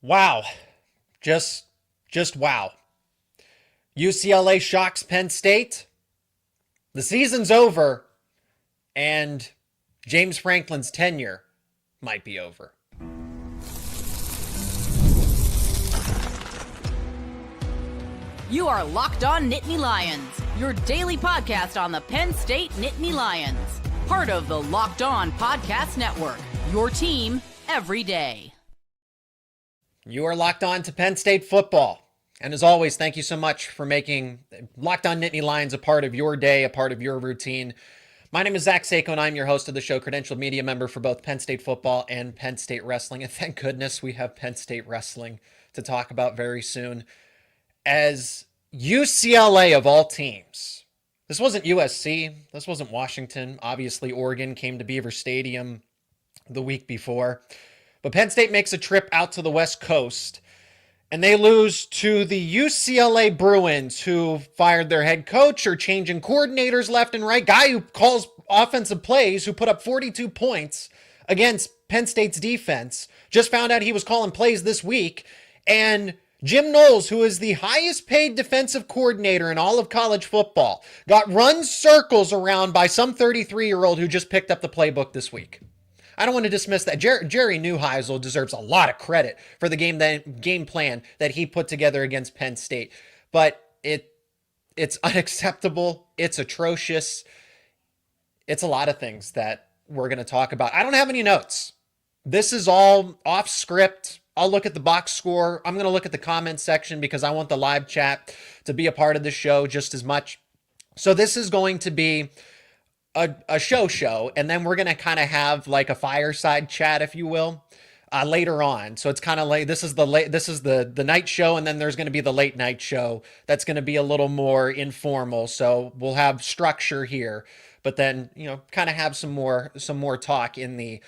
Wow. Just wow. UCLA shocks Penn State. The season's over, and James Franklin's tenure might be over. You are Locked On Nittany Lions, your daily podcast on the Penn State Nittany Lions. Part of the Locked On Podcast Network, your team every day. You are locked on to Penn State football. And as always, thank you so much for making Locked On Nittany Lions a part of your day, a part of your routine. My name is Zach Seyko, and I'm your host of the show, credentialed media member for both Penn State football and Penn State wrestling. And thank goodness we have Penn State wrestling to talk about very soon. As UCLA of all teams, this wasn't USC, this wasn't Washington. Obviously, Oregon came to Beaver Stadium the week before. But Penn State makes a trip out to the West Coast, and they lose to the UCLA Bruins, who fired their head coach or changing coordinators left and right. Guy who calls offensive plays, who put up 42 points against Penn State's defense. Just found out he was calling plays this week. And Jim Knowles, who is the highest paid defensive coordinator in all of college football, got run circles around by some 33-year-old who just picked up the playbook this week. I don't want to dismiss that. Jerry Neuheisel deserves a lot of credit for the game plan that he put together against Penn State. But it's unacceptable. It's atrocious. It's a lot of things that we're going to talk about. I don't have any notes. This is all off script. I'll look at the box score. I'm going to look at the comment section because I want the live chat to be a part of the show just as much. So this is going to be a show, and then we're going to kind of have like a fireside chat, if you will, later on. So it's kind of like, this is the night show, and then there's going to be the late night show. That's going to be a little more informal. So we'll have structure here, but then, kind of have some more talk in the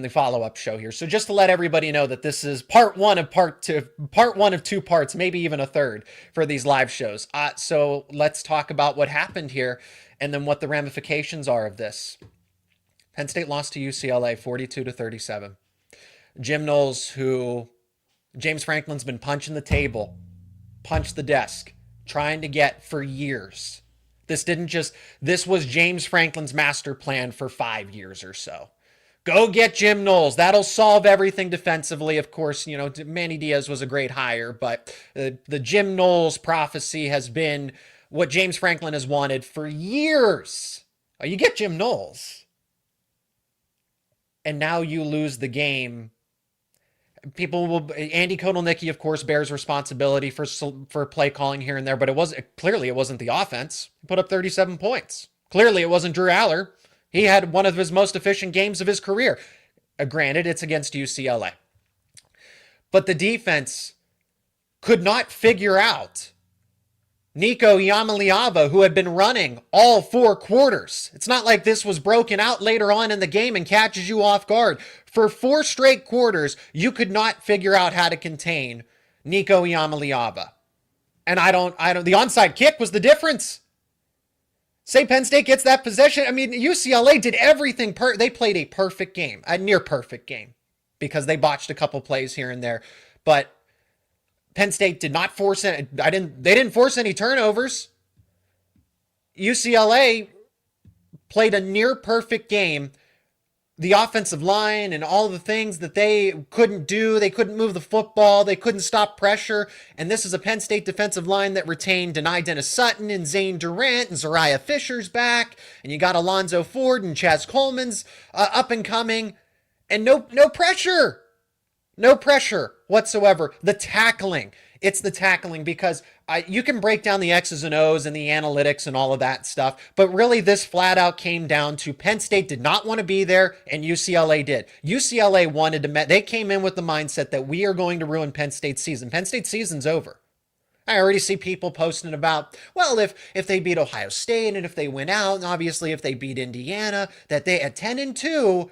follow-up show here. So just to let everybody know that this is part one of two parts, maybe even a third for these live shows. So let's talk about what happened here and then what the ramifications are of this. Penn State lost to UCLA 42-37. Jim Knowles, who James Franklin's been punching the table, punched the desk, trying to get for years. This was James Franklin's master plan for 5 years or so. Go get Jim Knowles. That'll solve everything defensively. Of course, Manny Diaz was a great hire, but the Jim Knowles prophecy has been what James Franklin has wanted for years. You get Jim Knowles, and now you lose the game. Andy Kotelniki, of course, bears responsibility for play calling here and there, but it wasn't the offense. He put up 37 points. Clearly, it wasn't Drew Allar. He had one of his most efficient games of his career. Granted, it's against UCLA. But the defense could not figure out Nico Iamaleava, who had been running all 4 quarters. It's not like this was broken out later on in the game and catches you off guard. For 4 straight quarters, you could not figure out how to contain Nico Iamaleava. And the onside kick was the difference. Say Penn State gets that possession. I mean, UCLA did everything. They played a perfect game, a near perfect game, because they botched a couple plays here and there. But Penn State did not force any. They didn't force any turnovers. UCLA played a near perfect game. The offensive line and all the things that they couldn't do, they couldn't move the football, they couldn't stop pressure. And this is a Penn State defensive line that retained Denai Dennis-Sutton and Zane Durant, and Zariah Fisher's back, and you got Alonzo Ford and Chaz Coleman's up and coming, and no pressure. No pressure whatsoever. The tackling. It's the tackling, because you can break down the X's and O's and the analytics and all of that stuff, but really this flat out came down to Penn State did not want to be there, and UCLA did. UCLA wanted to, they came in with the mindset that we are going to ruin Penn State's season. Penn State's season's over. I already see people posting about, well, if they beat Ohio State and if they win out, and obviously if they beat Indiana, that they at 10-2,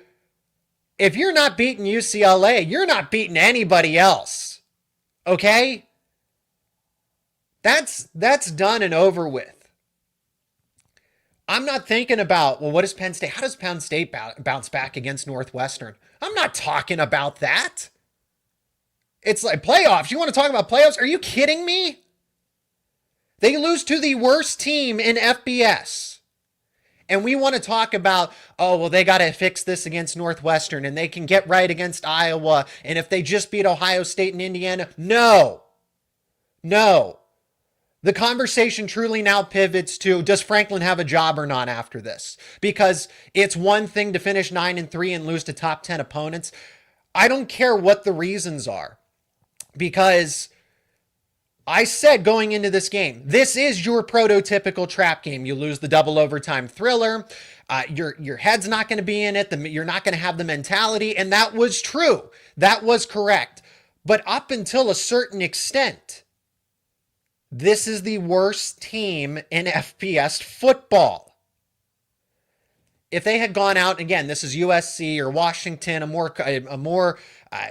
if you're not beating UCLA, you're not beating anybody else. Okay? That's done and over with. I'm not thinking about, well, how does Penn State bounce back against Northwestern? I'm not talking about that. It's like playoffs. You want to talk about playoffs? Are you kidding me? They lose to the worst team in FBS. And we want to talk about, oh, well, they got to fix this against Northwestern and they can get right against Iowa. And if they just beat Ohio State and Indiana, no. The conversation truly now pivots to, does Franklin have a job or not after this? Because it's one thing to finish 9-3 and lose to top 10 opponents. I don't care what the reasons are, because I said going into this game, this is your prototypical trap game. You lose the double overtime thriller. Your head's not going to be in it. You're not going to have the mentality. And that was true. That was correct. But up until a certain extent, this is the worst team in FBS football. If they had gone out, again, this is USC or Washington, a more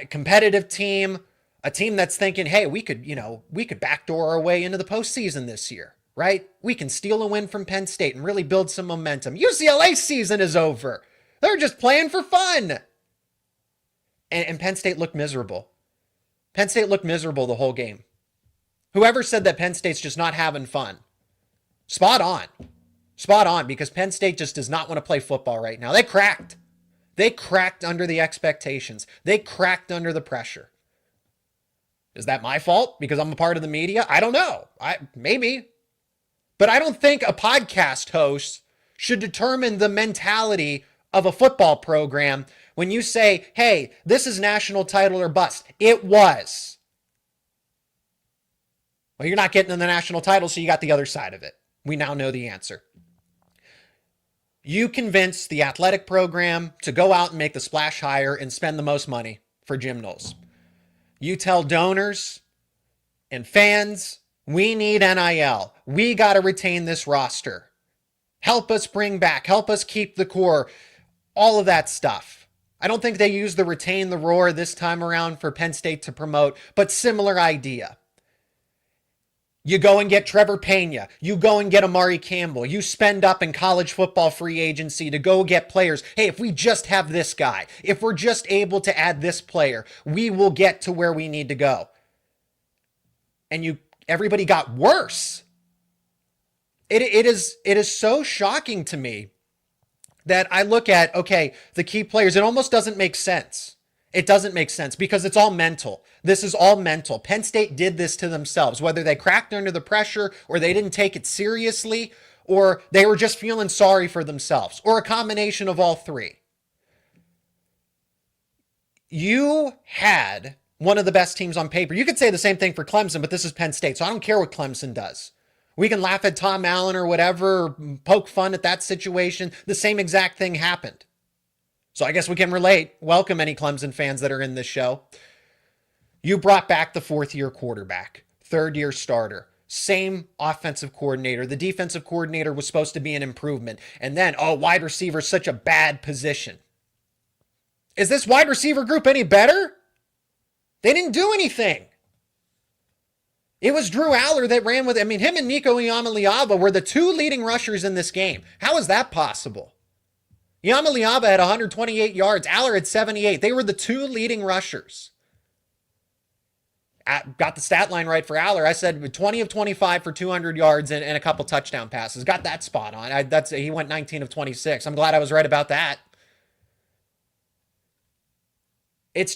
competitive team, a team that's thinking, hey, we could backdoor our way into the postseason this year, right? We can steal a win from Penn State and really build some momentum. UCLA season is over. They're just playing for fun. And Penn State looked miserable. Penn State looked miserable the whole game. Whoever said that Penn State's just not having fun, spot on, because Penn State just does not want to play football right now. They cracked under the expectations. They cracked under the pressure. Is that my fault because I'm a part of the media? I don't know. Maybe. But I don't think a podcast host should determine the mentality of a football program when you say, hey, this is national title or bust. It was. Well, you're not getting in the national title, so you got the other side of it. We now know the answer. You convince the athletic program to go out and make the splash hire and spend the most money for Jim Knowles. You tell donors and fans, we need NIL. We got to retain this roster. Help us bring back, help us keep the core, all of that stuff. I don't think they used the retain the roar this time around for Penn State to promote, but similar idea. You go and get Trevor Pena. You go and get Amari Campbell. You spend up in college football free agency to go get players. Hey, if we just have this guy, if we're just able to add this player, we will get to where we need to go. And everybody got worse. It is so shocking to me that I look at, okay, the key players, it almost doesn't make sense. It doesn't make sense because it's all mental. This is all mental. Penn State did this to themselves, whether they cracked under the pressure or they didn't take it seriously or they were just feeling sorry for themselves or a combination of all three. You had one of the best teams on paper. You could say the same thing for Clemson, but this is Penn State, so I don't care what Clemson does. We can laugh at Tom Allen or whatever, or poke fun at that situation. The same exact thing happened. So I guess we can relate. Welcome any Clemson fans that are in this show. You brought back the fourth-year quarterback, third-year starter, same offensive coordinator. The defensive coordinator was supposed to be an improvement. And then, wide receiver is such a bad position. Is this wide receiver group any better? They didn't do anything. It was Drew Alllar that ran with it. I mean, him and Nico Iamaleava were the two leading rushers in this game. How is that possible? Iamaleava had 128 yards. Alllar had 78. They were the two leading rushers. Got the stat line right for Alllar. I said 20 of 25 for 200 yards and a couple touchdown passes. Got that spot on. He went 19 of 26. I'm glad I was right about that. It's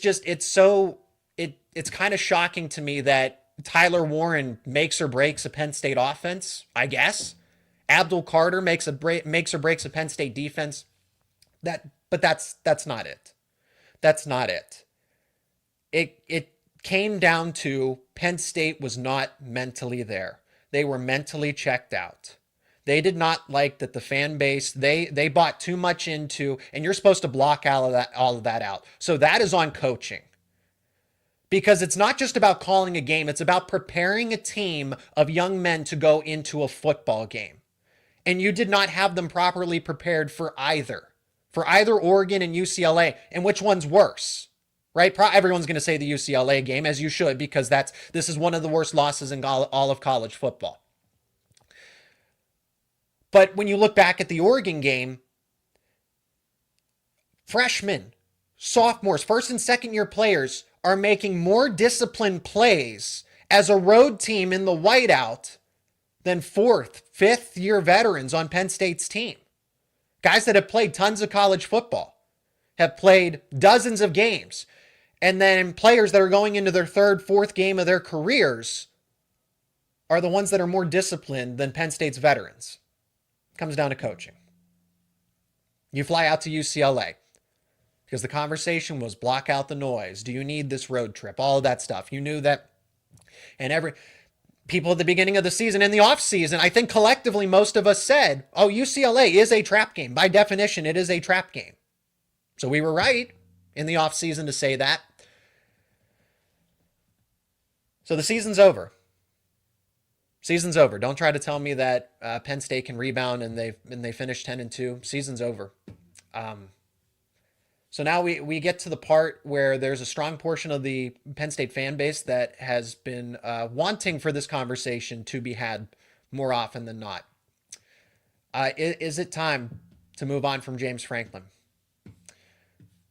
kind of shocking to me that Tyler Warren makes or breaks a Penn State offense, I guess. Abdul Carter makes or breaks a Penn State defense. But that's not it. That's not it. It came down to Penn State was not mentally there. They were mentally checked out. They did not like that the fan base, they bought too much into, and you're supposed to block all of that out. So that is on coaching. Because it's not just about calling a game, it's about preparing a team of young men to go into a football game. And you did not have them properly prepared for either Oregon and UCLA. And which one's worse? Right? Everyone's going to say the UCLA game, as you should, because this is one of the worst losses in all of college football. But when you look back at the Oregon game, freshmen, sophomores, first and second year players are making more disciplined plays as a road team in the whiteout than fourth, fifth year veterans on Penn State's team. Guys that have played tons of college football, have played dozens of games, and then players that are going into their third, fourth game of their careers are the ones that are more disciplined than Penn State's veterans. Comes down to coaching. You fly out to UCLA because the conversation was block out the noise. Do you need this road trip? All of that stuff. You knew that. And every people at the beginning of the season, in the offseason, I think collectively most of us said, oh, UCLA is a trap game. By definition, it is a trap game. So we were right in the offseason to say that. So the season's over. Season's over. Don't try to tell me that Penn State can rebound and they finished 10-2. Season's over. So now we get to the part where there's a strong portion of the Penn State fan base that has been wanting for this conversation to be had more often than not. Is it time to move on from James Franklin?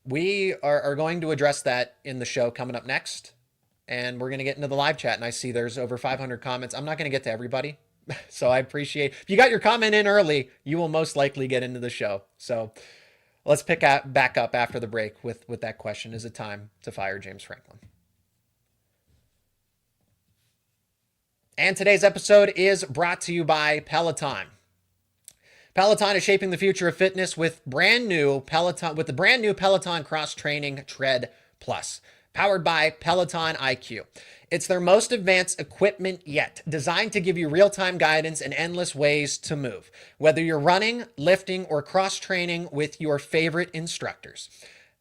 We are going to address that in the show coming up next. And we're going to get into the live chat. And I see there's over 500 comments. I'm not going to get to everybody. So I appreciate, if you got your comment in early, you will most likely get into the show. So let's back up after the break with that question. Is it time to fire James Franklin? And today's episode is brought to you by Peloton. Peloton is shaping the future of fitness with the brand new Peloton Cross Training Tread Plus, powered by Peloton IQ. It's their most advanced equipment yet, designed to give you real-time guidance and endless ways to move, whether you're running, lifting, or cross-training with your favorite instructors.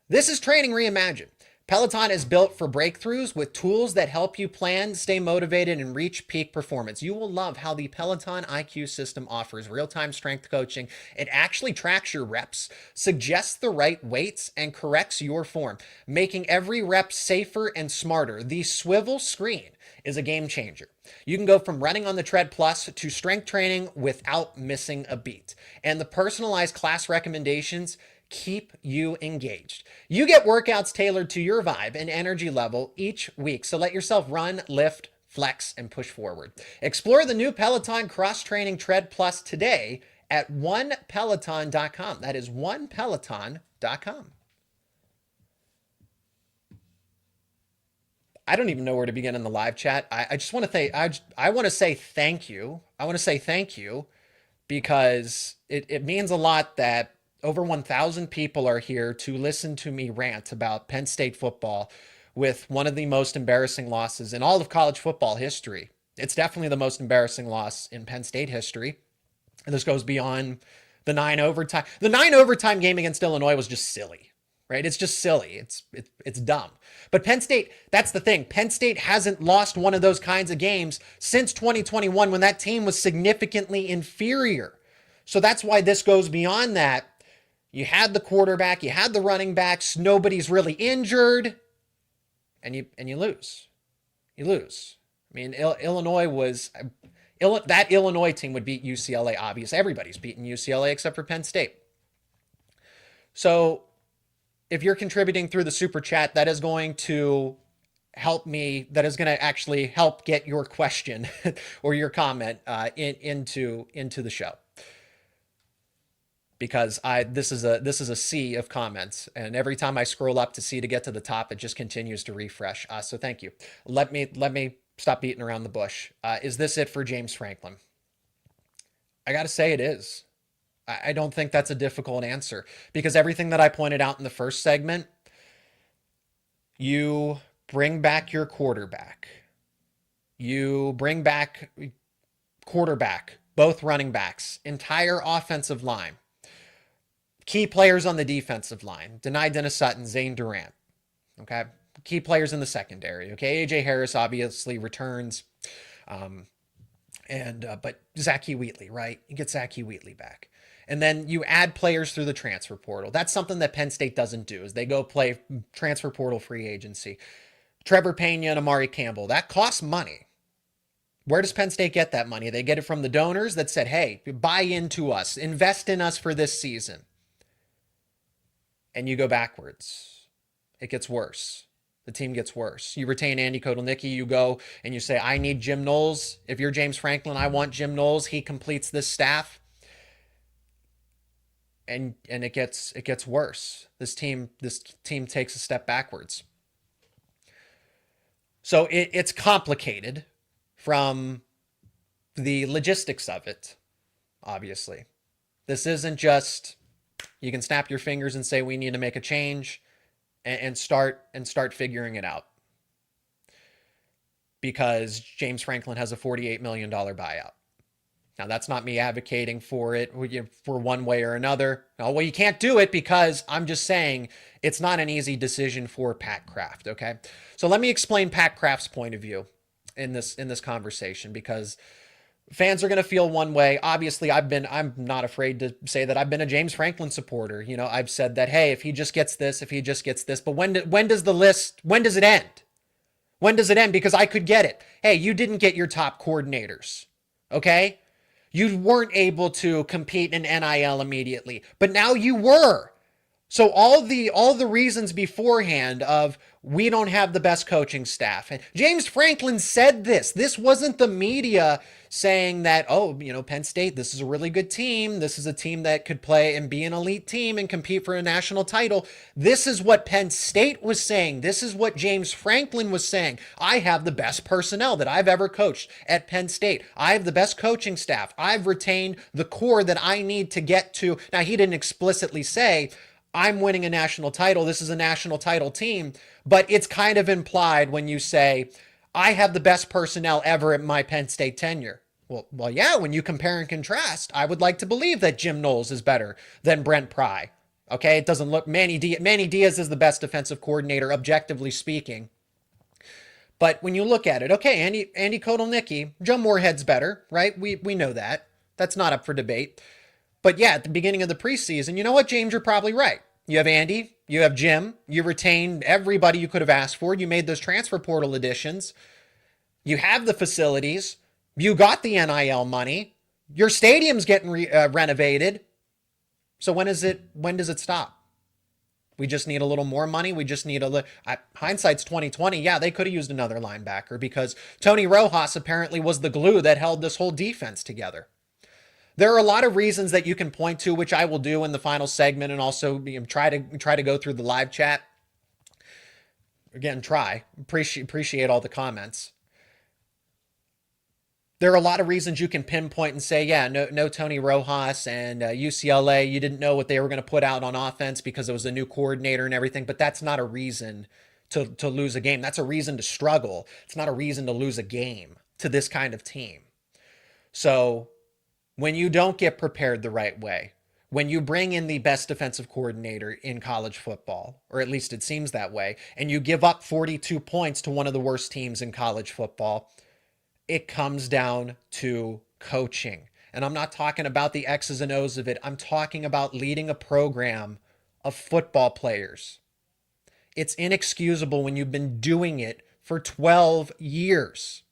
This is training reimagined. Peloton is built for breakthroughs with tools that help you plan, stay motivated, and reach peak performance. You will love how the Peloton IQ system offers real-time strength coaching. It actually tracks your reps, suggests the right weights, and corrects your form, making every rep safer and smarter. The swivel screen is a game changer. You can go from running on the Tread Plus to strength training without missing a beat. And the personalized class recommendations keep you engaged. You get workouts tailored to your vibe and energy level each week. So let yourself run, lift, flex, and push forward. Explore the new Peloton Cross Training Tread Plus today at onepeloton.com. That is onepeloton.com. I don't even know where to begin in the live chat. I just want to say, I want to say thank you. I want to say thank you because it means a lot that over 1,000 people are here to listen to me rant about Penn State football with one of the most embarrassing losses in all of college football history. It's definitely the most embarrassing loss in Penn State history. And this goes beyond the 9 overtime. The 9 overtime game against Illinois was just silly, right? It's just silly. It's dumb. But Penn State, that's the thing. Penn State hasn't lost one of those kinds of games since 2021 when that team was significantly inferior. So that's why this goes beyond that. You had the quarterback, you had the running backs, nobody's really injured, and you lose. You lose. I mean, that Illinois team would beat UCLA, obviously. Everybody's beaten UCLA except for Penn State. So if you're contributing through the super chat, that is going to help me. That is going to actually help get your question or your comment into the show. Because this is a sea of comments, and every time I scroll up to see to get to the top, it just continues to refresh. So thank you. Let me stop beating around the bush. Is this it for James Franklin? I got to say it is. I don't think that's a difficult answer because everything that I pointed out in the first segment, you bring back your quarterback. You bring back quarterback, both running backs, entire offensive line. Key players on the defensive line, Dennis Sutton, Zane Durant. Okay. Key players in the secondary. Okay. AJ Harris obviously returns. But Zachy Wheatley, right? You get Zachy Wheatley back. And then you add players through the transfer portal. That's something that Penn State doesn't do is they go play transfer portal free agency. Trevor Pena and Amari Campbell, that costs money. Where does Penn State get that money? They get it from the donors that said, hey, buy into us, invest in us for this season. And you go backwards. It gets worse. The team gets worse. You retain Andy Kotelniki, you go and you say, I need Jim Knowles. If you're James Franklin, I want Jim Knowles. He completes this staff. And it gets worse. This team takes a step backwards. So it's complicated from the logistics of it, obviously. This isn't just you can snap your fingers and say we need to make a change and start figuring it out. Because James Franklin has a $48 million buyout. Now, that's not me advocating for it for one way or another. No, well, you can't do it because I'm just saying it's not an easy decision for Pat Kraft, okay? So let me explain Pat Kraft's point of view in this conversation, because fans are going to feel one way. Obviously, I'm not afraid to say that I've been a James Franklin supporter. You know, I've said that, hey, if he just gets this, but when does it end? When does it end? Because I could get it. Hey, you didn't get your top coordinators, okay? You weren't able to compete in NIL immediately, but now you were. So all the reasons beforehand of we don't have the best coaching staff. And James Franklin said this. This wasn't the media saying that, oh, you know, Penn State, this is a really good team. This is a team that could play and be an elite team and compete for a national title. This is what Penn State was saying. This is what James Franklin was saying. I have the best personnel that I've ever coached at Penn State. I have the best coaching staff. I've retained the core that I need to get to. Now, he didn't explicitly say, I'm winning a national title. This is a national title team. But it's kind of implied when you say, I have the best personnel ever at my Penn State tenure. Well, yeah, when you compare and contrast, I would like to believe that Jim Knowles is better than Brent Pry. Okay, it doesn't look, Manny Diaz is the best defensive coordinator, objectively speaking. But when you look at it, okay, Andy Kotelniki, Joe Moorhead's better, right? We know that. That's not up for debate. But yeah, at the beginning of the preseason, you know what, James, you're probably right. You have Andy, you have Jim, you retained everybody you could have asked for. You made those transfer portal additions. You have the facilities. You got the NIL money. Your stadium's getting renovated. So when does it stop? We just need a little more money. We just need hindsight's 2020. Yeah, they could have used another linebacker because Tony Rojas apparently was the glue that held this whole defense together. There are a lot of reasons that you can point to, which I will do in the final segment, and also try to go through the live chat. Again, appreciate all the comments. There are a lot of reasons you can pinpoint and say, yeah, no Tony Rojas and UCLA. You didn't know what they were going to put out on offense because it was a new coordinator and everything. But that's not a reason to lose a game. That's a reason to struggle. It's not a reason to lose a game to this kind of team. So when you don't get prepared the right way, when you bring in the best defensive coordinator in college football, or at least it seems that way, and you give up 42 points to one of the worst teams in college football, it comes down to coaching. And I'm not talking about the X's and O's of it. I'm talking about leading a program of football players. It's inexcusable when you've been doing it for 12 years.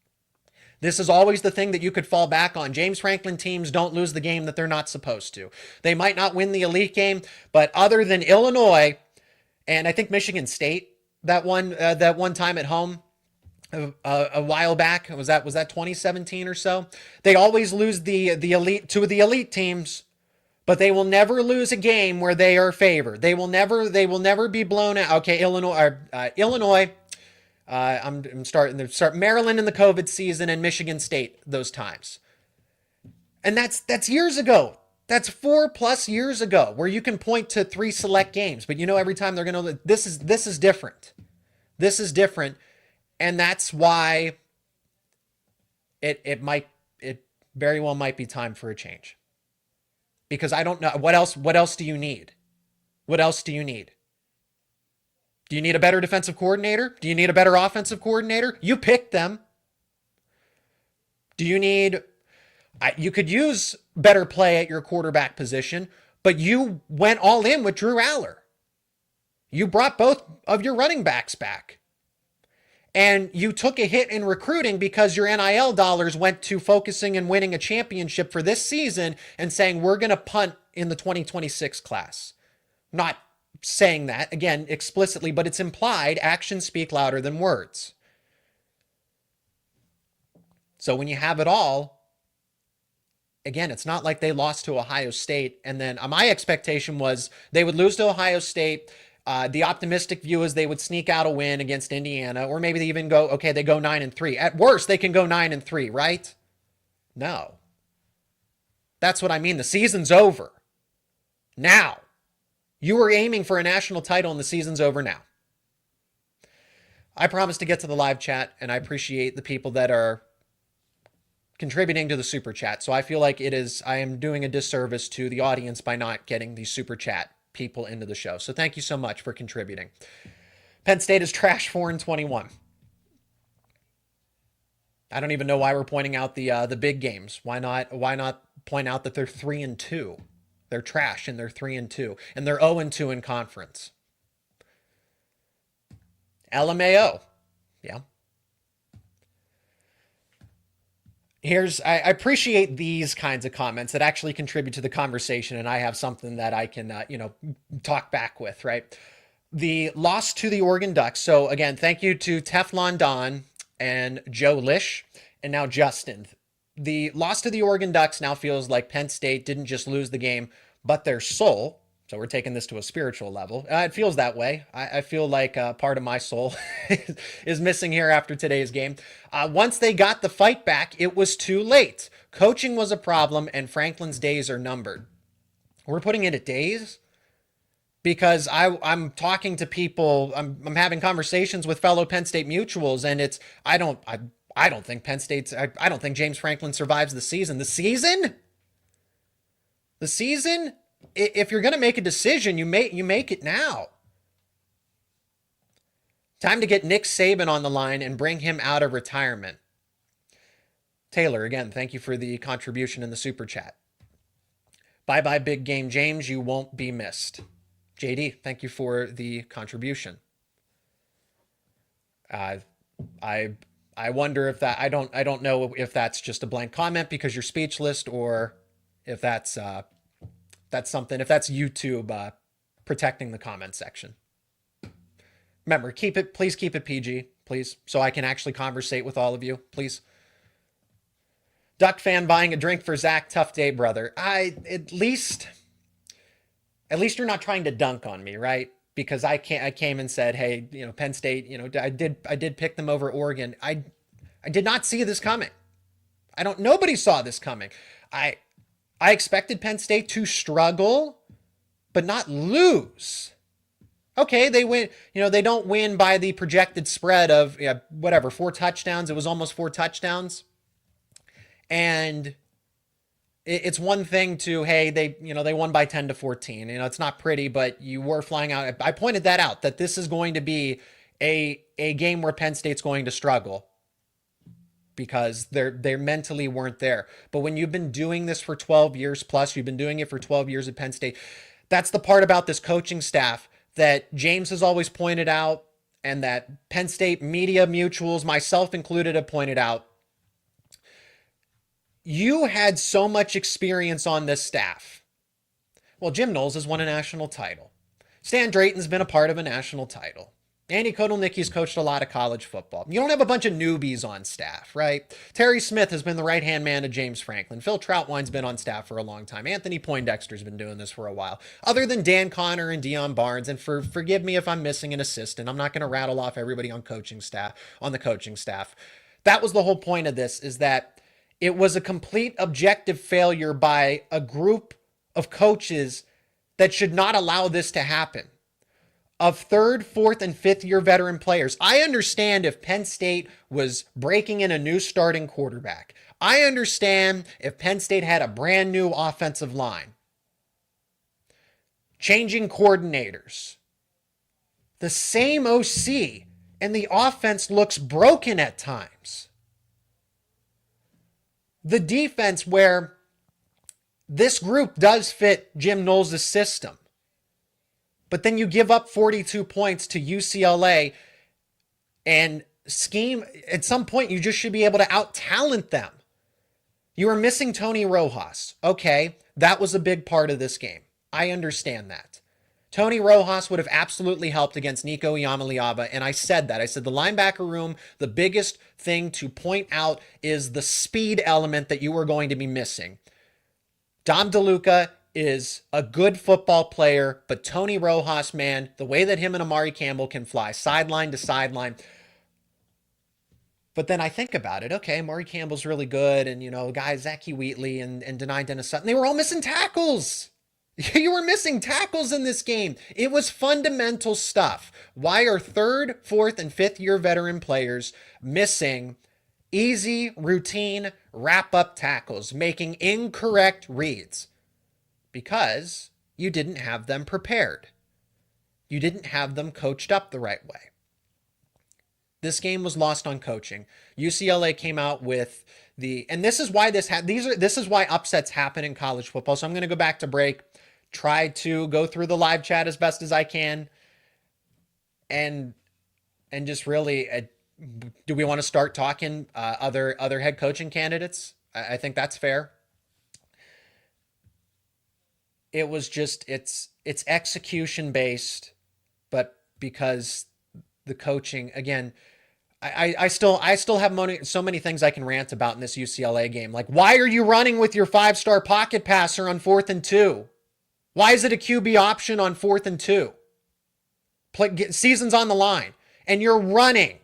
This is always the thing that you could fall back on. James Franklin teams don't lose the game that they're not supposed to. They might not win the elite game, but other than Illinois and I think Michigan State, that one time at home a while back, was that 2017 or so? They always lose the elite to the elite teams, but they will never lose a game where they are favored. They will never be blown out. Okay, Illinois. I'm starting to start Maryland in the COVID season and Michigan State those times. And that's years ago. That's 4+ years ago where you can point to 3 select games, but every time they're going to, this is different. This is different. And that's why it very well might be time for a change, because I don't know what else do you need? What else do you need? Do you need a better defensive coordinator? Do you need a better offensive coordinator? You picked them. Do you need... You could use better play at your quarterback position, but you went all in with Drew Allar. You brought both of your running backs back. And you took a hit in recruiting because your NIL dollars went to focusing and winning a championship for this season and saying, we're going to punt in the 2026 class. Not saying that, again, explicitly, but it's implied. Actions speak louder than words. So when you have it all, again, it's not like they lost to Ohio State. And then my expectation was they would lose to Ohio State. The optimistic view is they would sneak out a win against Indiana, or maybe they even go, okay, they go 9-3. At worst, they can go 9-3, right? No. That's what I mean. The season's over. Now. You were aiming for a national title and the season's over now. I promise to get to the live chat, and I appreciate the people that are contributing to the super chat. So I feel like I am doing a disservice to the audience by not getting these super chat people into the show. So thank you so much for contributing. Penn State is trash 4-21. I don't even know why we're pointing out the big games. Why not point out that they're 3-2? They're trash and they're 3-2, and they're 0-2 in conference. LMAO. Yeah. I appreciate these kinds of comments that actually contribute to the conversation, and I have something that I can, talk back with, right? The loss to the Oregon Ducks. So again, thank you to Teflon Don and Joe Lish, and now Justin. The loss to the Oregon Ducks now feels like Penn State didn't just lose the game, but their soul. So we're taking this to a spiritual level. It feels that way. I feel like part of my soul is missing here after today's game. Once they got the fight back, it was too late. Coaching was a problem, and Franklin's days are numbered. We're putting it at days because I'm talking to people. I'm having conversations with fellow Penn State mutuals, and I don't think Penn State's. I don't think James Franklin survives the season. The season. If you're going to make a decision, you make it now. Time to get Nick Saban on the line and bring him out of retirement. Taylor, again, thank you for the contribution in the super chat. Bye-bye, Big Game James. You won't be missed. JD, thank you for the contribution. I wonder if that, I don't know if that's just a blank comment because you're speechless, or if that's something, if that's YouTube protecting the comment section. Remember, please keep it PG, please, so I can actually conversate with all of you, please. Duck fan buying a drink for Zach. Tough day, brother. At least you're not trying to dunk on me, right? Because I came and said, hey, Penn State, I did pick them over Oregon. I did not see this coming. Nobody saw this coming. I expected Penn State to struggle, but not lose. Okay, they win. They don't win by the projected spread of 4 touchdowns. It was almost 4 touchdowns. And it's one thing to, hey, they won by 10-14. It's not pretty, but you were flying out. I pointed that out, that this is going to be a game where Penn State's going to struggle, because they mentally weren't there. But when you've been doing this for 12 years plus, you've been doing it for 12 years at Penn State, that's the part about this coaching staff that James has always pointed out, and that Penn State media mutuals, myself included, have pointed out. You had so much experience on this staff. Well, Jim Knowles has won a national title. Stan Drayton's been a part of a national title. Andy Kotelniki's coached a lot of college football. You don't have a bunch of newbies on staff, right? Terry Smith has been the right-hand man to James Franklin. Phil Troutwine's been on staff for a long time. Anthony Poindexter's been doing this for a while. Other than Dan Connor and Dion Barnes, and forgive me if I'm missing an assistant. I'm not going to rattle off everybody on the coaching staff. That was the whole point of this, is that it was a complete objective failure by a group of coaches that should not allow this to happen. Of 3rd, 4th, and 5th year veteran players. I understand if Penn State was breaking in a new starting quarterback. I understand if Penn State had a brand new offensive line. Changing coordinators. The same OC, and the offense looks broken at times. The defense, where this group does fit Jim Knowles' system. But then you give up 42 points to UCLA, and scheme, at some point you just should be able to out-talent them. You were missing Tony Rojas. Okay, that was a big part of this game. I understand that. Tony Rojas would have absolutely helped against Nico Iamaleava, and I said that. I said the linebacker room, the biggest thing to point out is the speed element that you are going to be missing. Dom DeLuca is a good football player, but Tony Rojas, man, the way that him and Amari Campbell can fly sideline to sideline. But then I think about it. Okay, Amari Campbell's really good, and, guys, Zachy Wheatley and Denai Dennis Sutton, they were all missing tackles. You were missing tackles in this game. It was fundamental stuff. Why are 3rd, 4th, and 5th year veteran players missing easy, routine, wrap-up tackles, making incorrect reads? Because you didn't have them prepared. You didn't have them coached up the right way. This game was lost on coaching. UCLA came out with and this is why this is why upsets happen in college football. So I'm going to go back to break, try to go through the live chat as best as I can, and just really, do we want to start talking other head coaching candidates? I think that's fair. It was just it's execution based, but because the coaching again. I still have so many things I can rant about in this UCLA game. Like, why are you running with your 5-star pocket passer on 4th and 2? Why is it a QB option on 4th and 2? Season's on the line, and you're running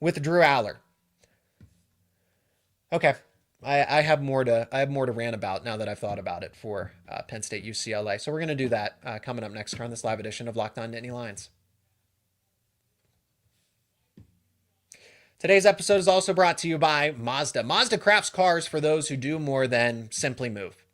with Drew Allar. Okay, I have more to rant about now that I've thought about it for Penn State UCLA. So we're gonna do that coming up next on this live edition of Locked On Nittany Lions. Today's episode is also brought to you by Mazda. Mazda crafts cars for those who do more than simply move.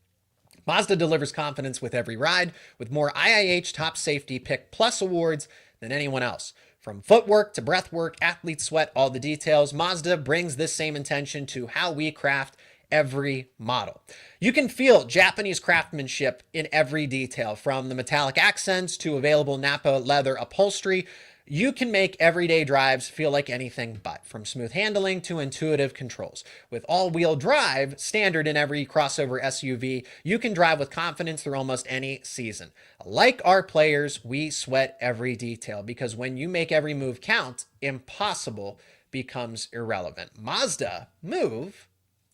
Mazda delivers confidence with every ride, with more IIH Top Safety Pick Plus awards than anyone else. From footwork to breathwork, athlete sweat, all the details, Mazda brings this same intention to how we craft every model. You can feel Japanese craftsmanship in every detail, from the metallic accents to available Napa leather upholstery. You can make everyday drives feel like anything but, from smooth handling to intuitive controls. With all-wheel drive standard in every crossover SUV, you can drive with confidence through almost any season. Like our players, we sweat every detail, because when you make every move count, impossible becomes irrelevant. Mazda, move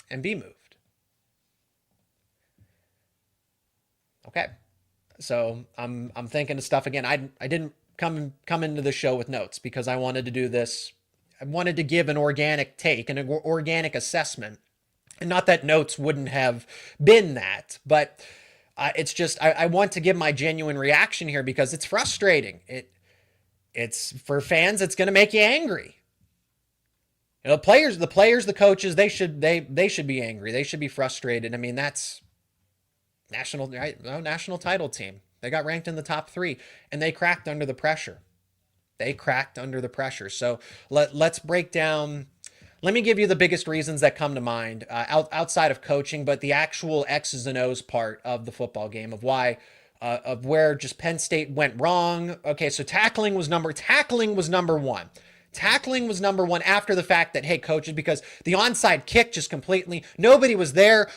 and be moved. Okay, so I'm thinking of stuff again. I didn't come into the show with notes because I wanted to do this. I wanted to give an organic take and an organic assessment, and not that notes wouldn't have been that, but it's just I want to give my genuine reaction here because it's frustrating. It's for fans. It's going to make you angry. The players, the coaches, they should be angry. They should be frustrated. I mean, that's national title team. They got ranked in the top 3, and they cracked under the pressure. So let's break down. Let me give you the biggest reasons that come to mind outside of coaching, but the actual X's and O's part of the football game, of why, of where just Penn State went wrong. Okay, so tackling was number one. Tackling was number one after the fact that, hey, coaches, because the onside kick just completely, nobody was there.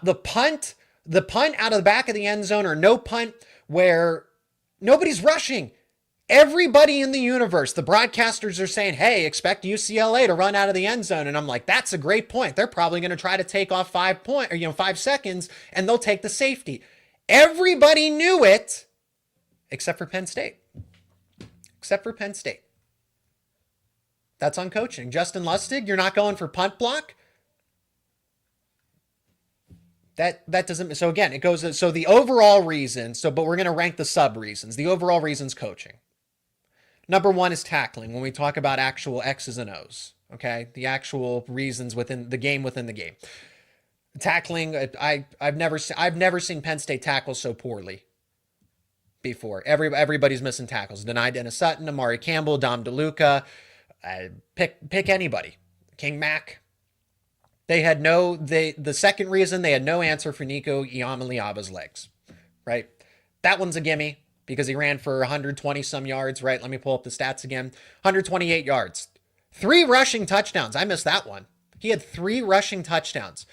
The punt out of the back of the end zone, or no punt, where nobody's rushing. Everybody in the universe, the broadcasters are saying, hey, expect UCLA to run out of the end zone. And I'm like, that's a great point. They're probably going to try to take off 5 seconds, and they'll take the safety. Everybody knew it, except for Penn State. That's on coaching. Justin Lustig, you're not going for punt block? That doesn't, so again, it goes, so the overall reason, but we're going to rank the sub reasons. The overall reasons, coaching. Number one is tackling, when we talk about actual X's and O's, okay? The actual reasons within the game. Tackling, I've never seen Penn State tackle so poorly before. Everybody's missing tackles. Denai Dennis Sutton, Amari Campbell, Dom DeLuca, pick anybody. King Mack. The second reason, they had no answer for Nico Iamaleava's legs, right? That one's a gimme because he ran for 120 some yards, right? Let me pull up the stats again. 128 yards, 3 rushing touchdowns. I missed that one. He had 3 rushing touchdowns.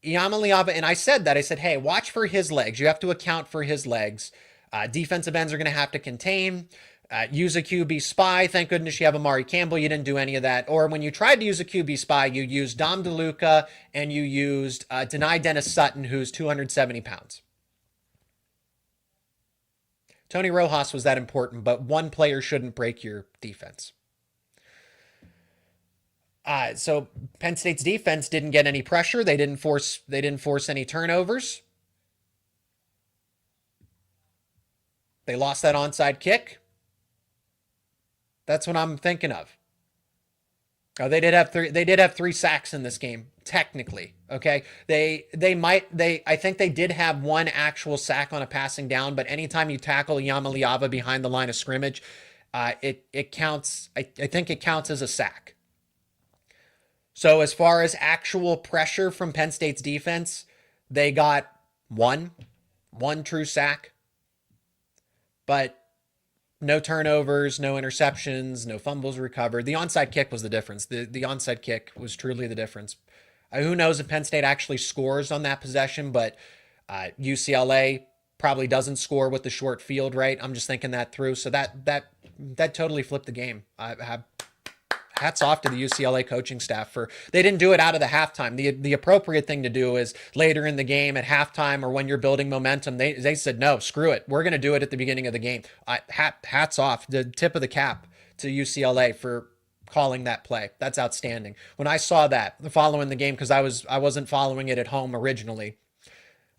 Iamaleava, and I said, hey, watch for his legs. You have to account for his legs. Defensive ends are going to have to contain. Use a QB spy. Thank goodness you have Amari Campbell. You didn't do any of that. Or when you tried to use a QB spy, you used Dom DeLuca and you used Denai Dennis Sutton, who's 270 pounds. Tony Rojas was that important, but one player shouldn't break your defense. So Penn State's defense didn't get any pressure. They didn't force any turnovers. They lost that onside kick. That's what I'm thinking of. Oh, they did have three sacks in this game, technically. Okay. I think they did have one actual sack on a passing down, but anytime you tackle Iamaleava behind the line of scrimmage, it counts. I think it counts as a sack. So as far as actual pressure from Penn State's defense, they got one true sack, but no turnovers, no interceptions, no fumbles recovered. The onside kick was the difference. The onside kick was truly the difference. Who knows if Penn State actually scores on that possession, but UCLA probably doesn't score with the short field, right? I'm just thinking that through. So that totally flipped the game. Hats off to the UCLA coaching staff they didn't do it out of the halftime. The appropriate thing to do is later in the game at halftime or when you're building momentum. They said, no, screw it. We're going to do it at the beginning of the game. Hats off, the tip of the cap to UCLA for calling that play. That's outstanding. When I saw that following the game, because I wasn't following it at home originally,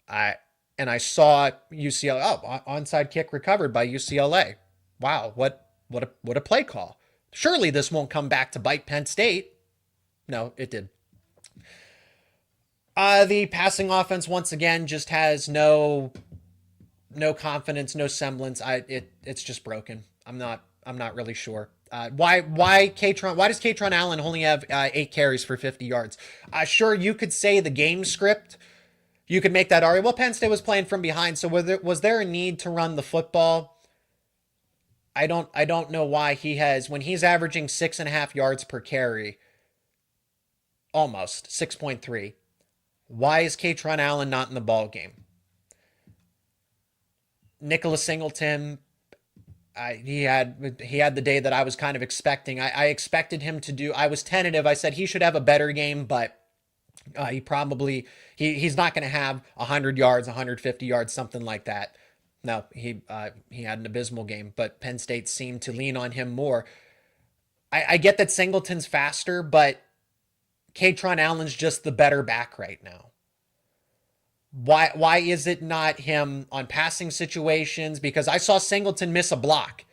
and I saw UCLA, onside kick recovered by UCLA. Wow, what a play call. Surely this won't come back to bite Penn State. No, it did. The passing offense once again just has no confidence, no semblance. It's just broken. I'm not really sure. Why does Katron Allen only have 8 carries for 50 yards? Sure, you could say the game script. You could make that argument. Well, Penn State was playing from behind, so was there a need to run the football? I don't know why when he's averaging 6.5 yards per carry, almost 6.3. Why is Katron Allen not in the ball game? Nicholas Singleton, he had the day that I was kind of expecting. I expected him to do. I was tentative. I said he should have a better game, but he's not going to have 100 yards, 150 yards, something like that. No, he had an abysmal game, but Penn State seemed to lean on him more. I get that Singleton's faster, but Katron Allen's just the better back right now. Why is it not him on passing situations? Because I saw Singleton miss a block.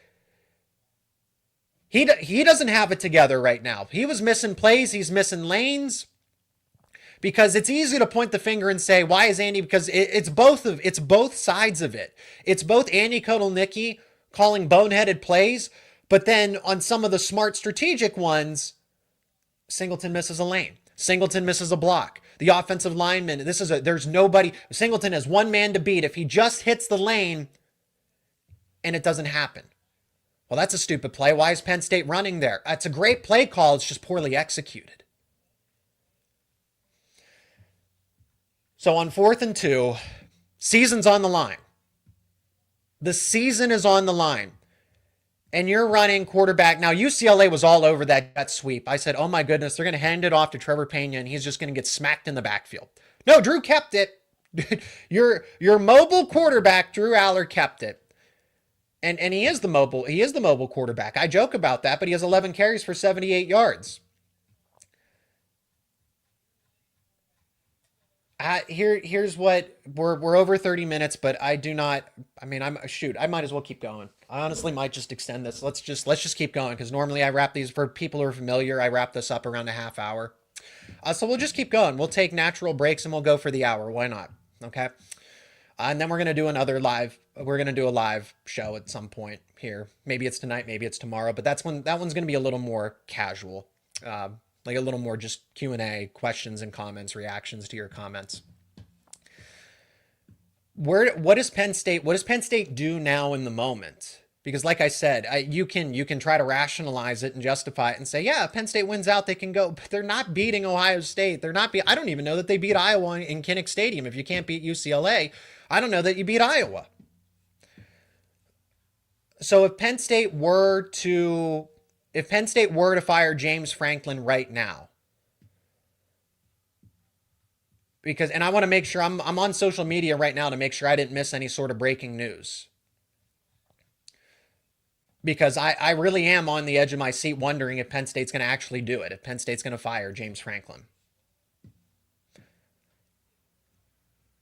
He doesn't have it together right now. He was missing plays. He's missing lanes. Because it's easy to point the finger and say, why is Andy? Because it's both sides of it. It's both Andy Kotelniki calling boneheaded plays, but then on some of the smart strategic ones, Singleton misses a lane. Singleton misses a block. The offensive lineman, there's nobody. Singleton has one man to beat if he just hits the lane and it doesn't happen. Well, that's a stupid play. Why is Penn State running there? It's a great play call. It's just poorly executed. So on 4th and 2, season's on the line. The season is on the line. And you're running quarterback. Now, UCLA was all over that sweep. I said, oh my goodness, they're going to hand it off to Trevor Pena and he's just going to get smacked in the backfield. No, Drew kept it. Your mobile quarterback, Drew Allar, kept it. And he is the mobile quarterback. I joke about that, but he has 11 carries for 78 yards. Here's what we're over 30 minutes, but I might as well keep going. I honestly might just extend this. Let's just keep going, because normally I wrap these, for people who are familiar, I wrap this up around a half hour. So we'll just keep going. We'll take natural breaks and we'll go for the hour. Why not? Okay. And then we're going to do a live show at some point here. Maybe it's tonight, maybe it's tomorrow, but that one's going to be a little more casual. Like a little more just Q&A, questions and comments, reactions to your comments. What does Penn State do now in the moment? Because like I said, you can try to rationalize it and justify it and say, yeah, Penn State wins out, they can go, but they're not beating Ohio State. I don't even know that they beat Iowa in Kinnick Stadium. If you can't beat UCLA, I don't know that you beat Iowa. So if Penn State were to fire James Franklin right now, because, and I want to make sure I'm on social media right now to make sure I didn't miss any sort of breaking news, because I really am on the edge of my seat wondering if Penn State's going to actually do it, if Penn State's going to fire James Franklin.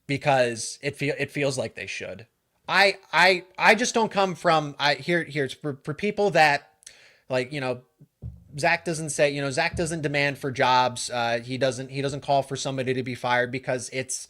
Because it feels like they should. I just don't come from, here's for people that, like, Zach doesn't demand for jobs. He doesn't call for somebody to be fired, because it's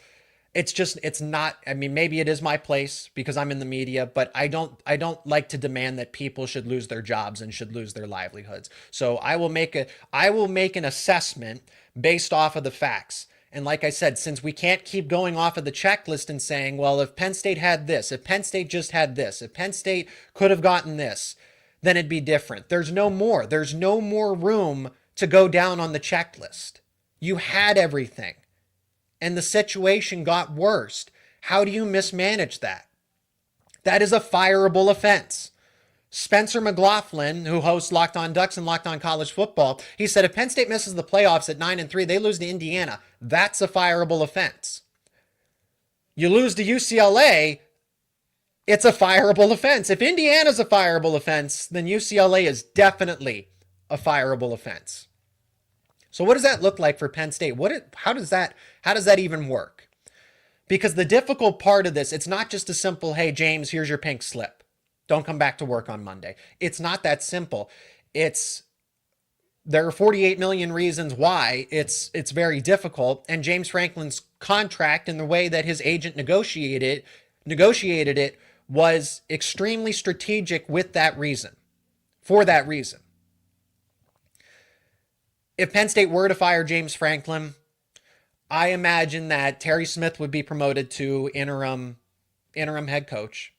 not, I mean, maybe it is my place because I'm in the media, but I don't like to demand that people should lose their jobs and should lose their livelihoods. So I will make an assessment based off of the facts. And like I said, since we can't keep going off of the checklist and saying, well, if Penn State had this, if Penn State just had this, if Penn State could have gotten this, then it'd be different. There's no more room to go down on the checklist. You had everything, and the situation got worse. How do you mismanage that? That is a fireable offense. Spencer McLaughlin, who hosts Locked On Ducks and Locked On College Football, he said if Penn State misses the playoffs at 9-3, they lose to Indiana. That's a fireable offense. You lose to UCLA, it's a fireable offense. If Indiana's a fireable offense, then UCLA is definitely a fireable offense. So what does that look like for Penn State? How does that even work? Because the difficult part of this, it's not just a simple, hey, James, here's your pink slip. Don't come back to work on Monday. It's not that simple. There are 48 million reasons why it's very difficult. And James Franklin's contract and the way that his agent negotiated it was extremely strategic with that reason, for that reason. If Penn State were to fire James Franklin, I imagine that Terry Smith would be promoted to interim head coach.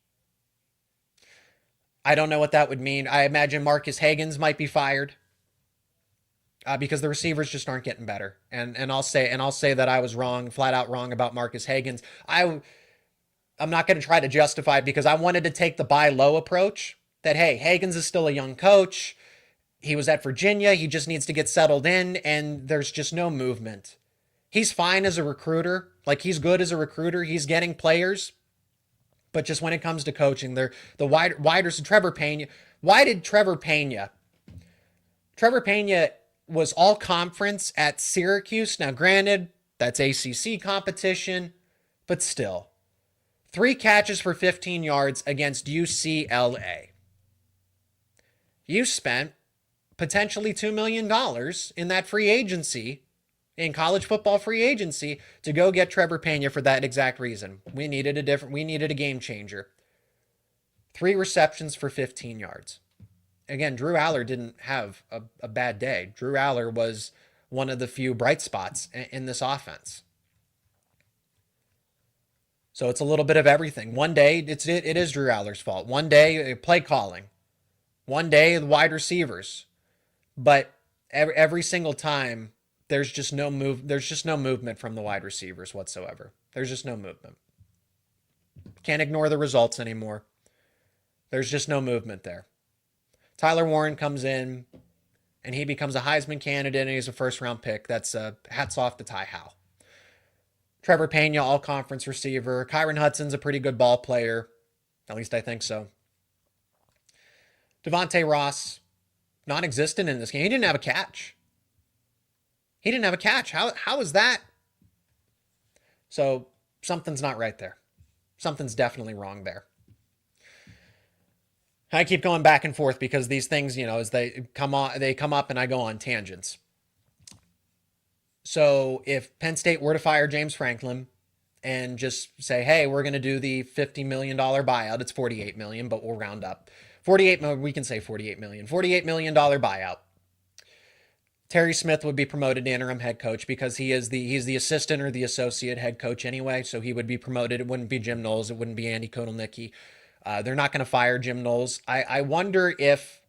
I don't know what that would mean. I imagine Marcus Hagans might be fired because the receivers just aren't getting better. And I'll say that I was wrong, flat out wrong about Marcus Hagans. I'm not going to try to justify it because I wanted to take the buy low approach that, hey, Hagans is still a young coach. He was at Virginia. He just needs to get settled in, and there's just no movement. He's fine as a recruiter. Like, he's good as a recruiter. He's getting players. But just when it comes to coaching, the widers, Trevor Pena. Why did Trevor Pena was all conference at Syracuse. Now, granted, that's ACC competition, but still. 3 catches for 15 yards against UCLA. You spent potentially $2 million in that free agency, in college football free agency, to go get Trevor Pena for that exact reason. We needed a game changer. 3 receptions for 15 yards. Again, Drew Allar didn't have a bad day. Drew Allar was one of the few bright spots in this offense. So it's a little bit of everything. One day, it is Drew Allar's fault. One day, play calling. One day, the wide receivers. But every single time, there's just no movement from the wide receivers whatsoever. There's just no movement. Can't ignore the results anymore. There's just no movement there. Tyler Warren comes in, and he becomes a Heisman candidate, and he's a first-round pick. That's hats off to Ty Howell. Trevor Pena, all-conference receiver. Kyron Hudson's a pretty good ball player. At least I think so. Devontae Ross, non-existent in this game. He didn't have a catch. How is that? So something's not right there. Something's definitely wrong there. I keep going back and forth because these things, as they come up and I go on tangents. So if Penn State were to fire James Franklin and just say, hey, we're going to do the $50 million buyout, it's $48 million, but we'll round up. We can say $48 million. $48 million buyout. Terry Smith would be promoted to interim head coach because he's the assistant or the associate head coach anyway, so he would be promoted. It wouldn't be Jim Knowles. It wouldn't be Andy Kotelniki. They're not going to fire Jim Knowles. I wonder if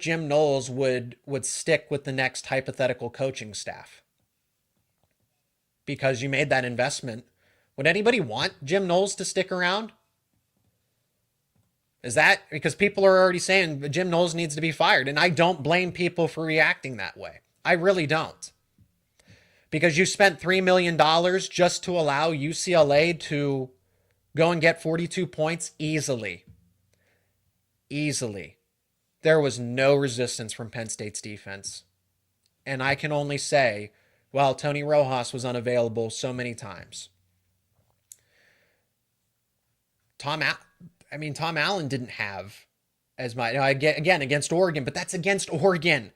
Jim Knowles would stick with the next hypothetical coaching staff because you made that investment. Would anybody want Jim Knowles to stick around? Is that because people are already saying Jim Knowles needs to be fired? And I don't blame people for reacting that way. I really don't. Because you spent $3 million just to allow UCLA to go and get 42 points easily. Easily. There was no resistance from Penn State's defense. And I can only say, well, Tony Rojas was unavailable so many times. Tom Allen didn't have as much. Again, against Oregon, but that's against Oregon.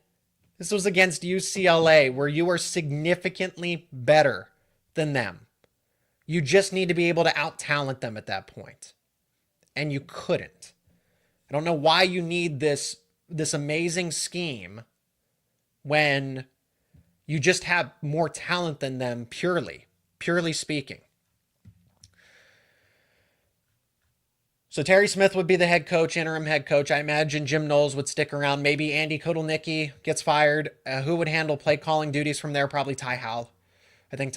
This was against UCLA, where you are significantly better than them. You just need to be able to out-talent them at that point. And you couldn't. I don't know why you need this amazing scheme when you just have more talent than them purely speaking. So Terry Smith would be the head coach, interim head coach. I imagine Jim Knowles would stick around. Maybe Andy Kotelniki gets fired. Who would handle play calling duties from there? Probably Ty Howell. I think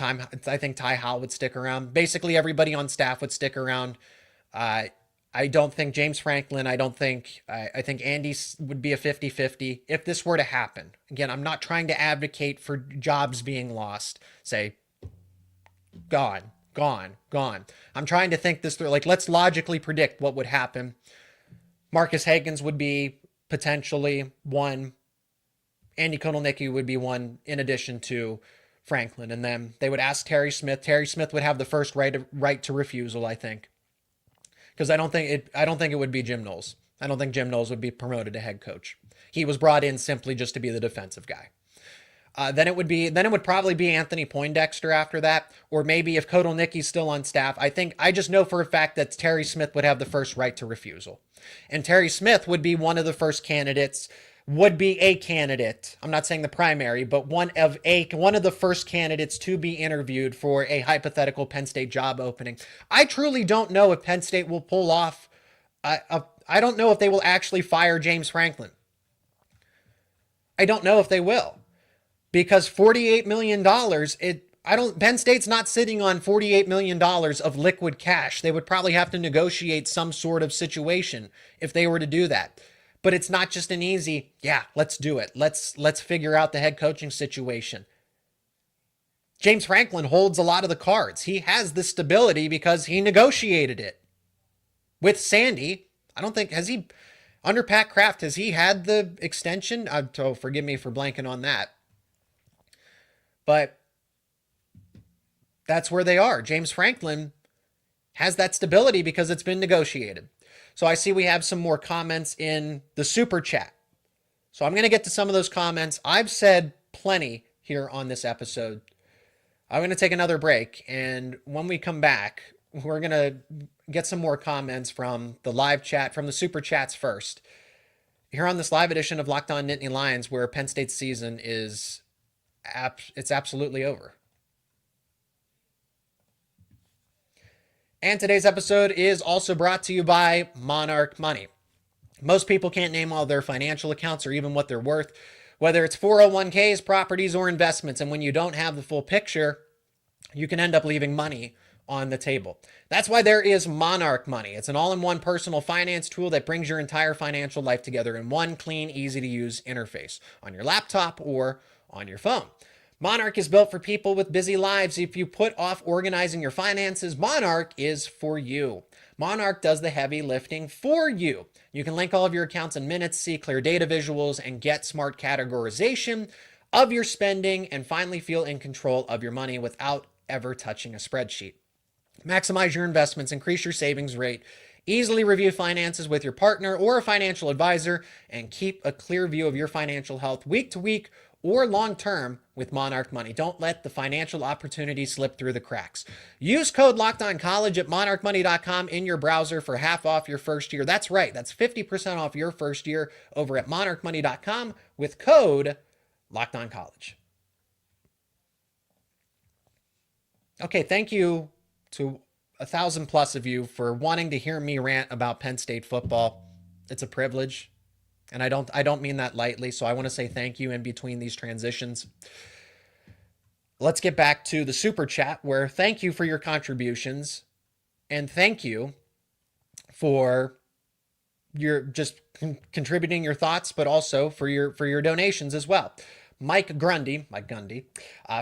Ty Howell would stick around. Basically, everybody on staff would stick around. I don't think James Franklin. I think Andy would be a 50-50 if this were to happen. Again, I'm not trying to advocate for jobs being lost. Say, gone. I'm trying to think this through. Like, let's logically predict what would happen. Marcus Hagans would be potentially one. Andy Kotelniki would be one in addition to Franklin. And then they would ask Terry Smith. Terry Smith would have the first right to refusal, I think. Because I don't think it would be Jim Knowles. I don't think Jim Knowles would be promoted to head coach. He was brought in simply just to be the defensive guy. Then it would probably be Anthony Poindexter after that, or maybe if Kotelniki's still on staff. I just know for a fact that Terry Smith would have the first right to refusal, and Terry Smith would be one of the first candidates. Would be a candidate. I'm not saying the primary, but one of the first candidates to be interviewed for a hypothetical Penn State job opening. I truly don't know if Penn State will pull off. I don't know if they will actually fire James Franklin. I don't know if they will. Because $48 million, Penn State's not sitting on $48 million of liquid cash. They would probably have to negotiate some sort of situation if they were to do that. But it's not just an easy, yeah, let's do it. Let's figure out the head coaching situation. James Franklin holds a lot of the cards. He has the stability because he negotiated it. With Sandy, I don't think, under Pat Kraft, has he had the extension? Forgive me for blanking on that. But that's where they are. James Franklin has that stability because it's been negotiated. So I see we have some more comments in the super chat. So I'm going to get to some of those comments. I've said plenty here on this episode. I'm going to take another break. And when we come back, we're going to get some more comments from the live chat, from the super chats first. Here on this live edition of Locked On Nittany Lions, where Penn State's season is it's absolutely over. And today's episode is also brought to you by Monarch Money. Most people can't name all their financial accounts or even what they're worth, whether it's 401ks, properties, or investments. And when you don't have the full picture, you can end up leaving money on the table. That's why there is Monarch Money. It's an all-in-one personal finance tool that brings your entire financial life together in one clean, easy-to-use interface on your laptop or on your phone. Monarch is built for people with busy lives. If you put off organizing your finances, Monarch is for you. Monarch does the heavy lifting for you. You can link all of your accounts in minutes, see clear data visuals, and get smart categorization of your spending, and finally feel in control of your money without ever touching a spreadsheet. Maximize your investments, increase your savings rate, easily review finances with your partner or a financial advisor, and keep a clear view of your financial health week to week or long-term with Monarch Money. Don't let the financial opportunity slip through the cracks. Use code LOCKEDONCollege at monarchmoney.com in your browser for half off your first year. That's right. That's 50% off your first year over at monarchmoney.com with code LOCKEDONCollege. Okay, thank you to 1,000+ of you for wanting to hear me rant about Penn State football. It's a privilege. And I don't mean that lightly, so I want to say thank you in between these transitions. Let's get back to the super chat, where thank you for your contributions, and thank you for your just contributing your thoughts, but also for your donations as well. Mike Gundy,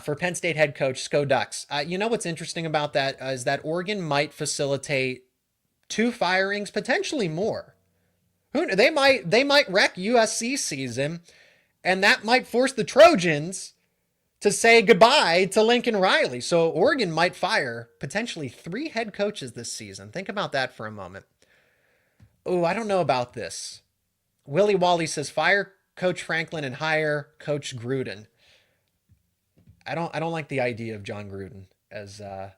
for Penn State head coach Sko Ducks. You know what's interesting about that is that Oregon might facilitate 2 firings, potentially more. They might wreck USC season, and that might force the Trojans to say goodbye to Lincoln Riley. So Oregon might fire potentially 3 head coaches this season. Think about that for a moment. Oh, I don't know about this. Willie Wally says fire Coach Franklin and hire Coach Gruden. I don't like the idea of John Gruden as a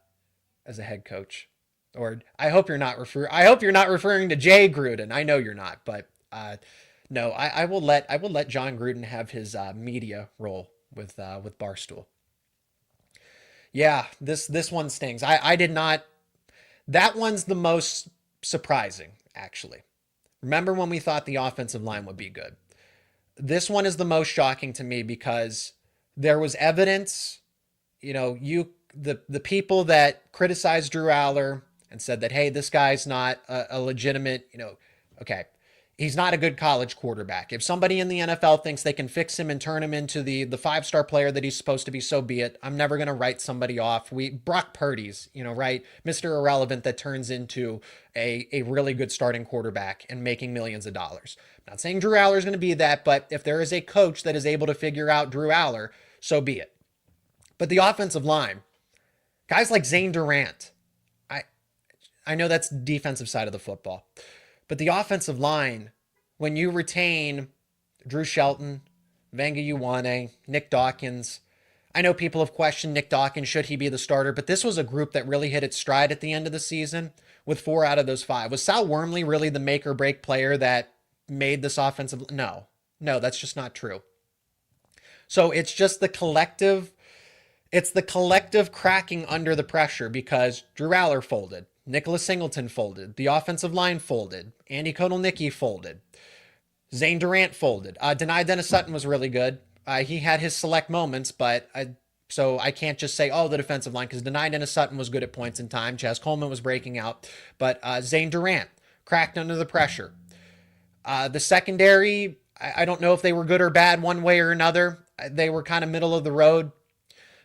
head coach. Or I hope you're not referring to Jay Gruden. I know you're not, but no, I will let John Gruden have his media role with Barstool. Yeah, this one stings. I did not. That one's the most surprising, actually. Remember when we thought the offensive line would be good? This one is the most shocking to me because there was evidence, the people that criticized Drew Allar and said that, hey, this guy's not a legitimate, okay, he's not a good college quarterback. If somebody in the NFL thinks they can fix him and turn him into the 5-star player that he's supposed to be, so be it. I'm never going to write somebody off. Brock Purdy's, right? Mr. Irrelevant that turns into a really good starting quarterback and making millions of dollars. I'm not saying Drew Allar is going to be that, but if there is a coach that is able to figure out Drew Allar, so be it. But the offensive line, guys like Zane Durant, I know that's the defensive side of the football, but the offensive line, when you retain Drew Shelton, Vanga Ioane, Nick Dawkins, I know people have questioned Nick Dawkins, should he be the starter, but this was a group that really hit its stride at the end of the season with 4 out of those 5. Was Sal Wormley really the make or break player that made this offensive? No, that's just not true. So it's just the collective cracking under the pressure because Drew Allar folded. Nicholas Singleton folded. The offensive line folded. Andy Kotelniki folded. Zane Durant folded. Denai Dennis Sutton was really good. He had his select moments, but so I can't just say, the defensive line, because Denai Dennis Sutton was good at points in time. Chaz Coleman was breaking out. But Zane Durant cracked under the pressure. The secondary, I don't know if they were good or bad one way or another. They were kind of middle of the road.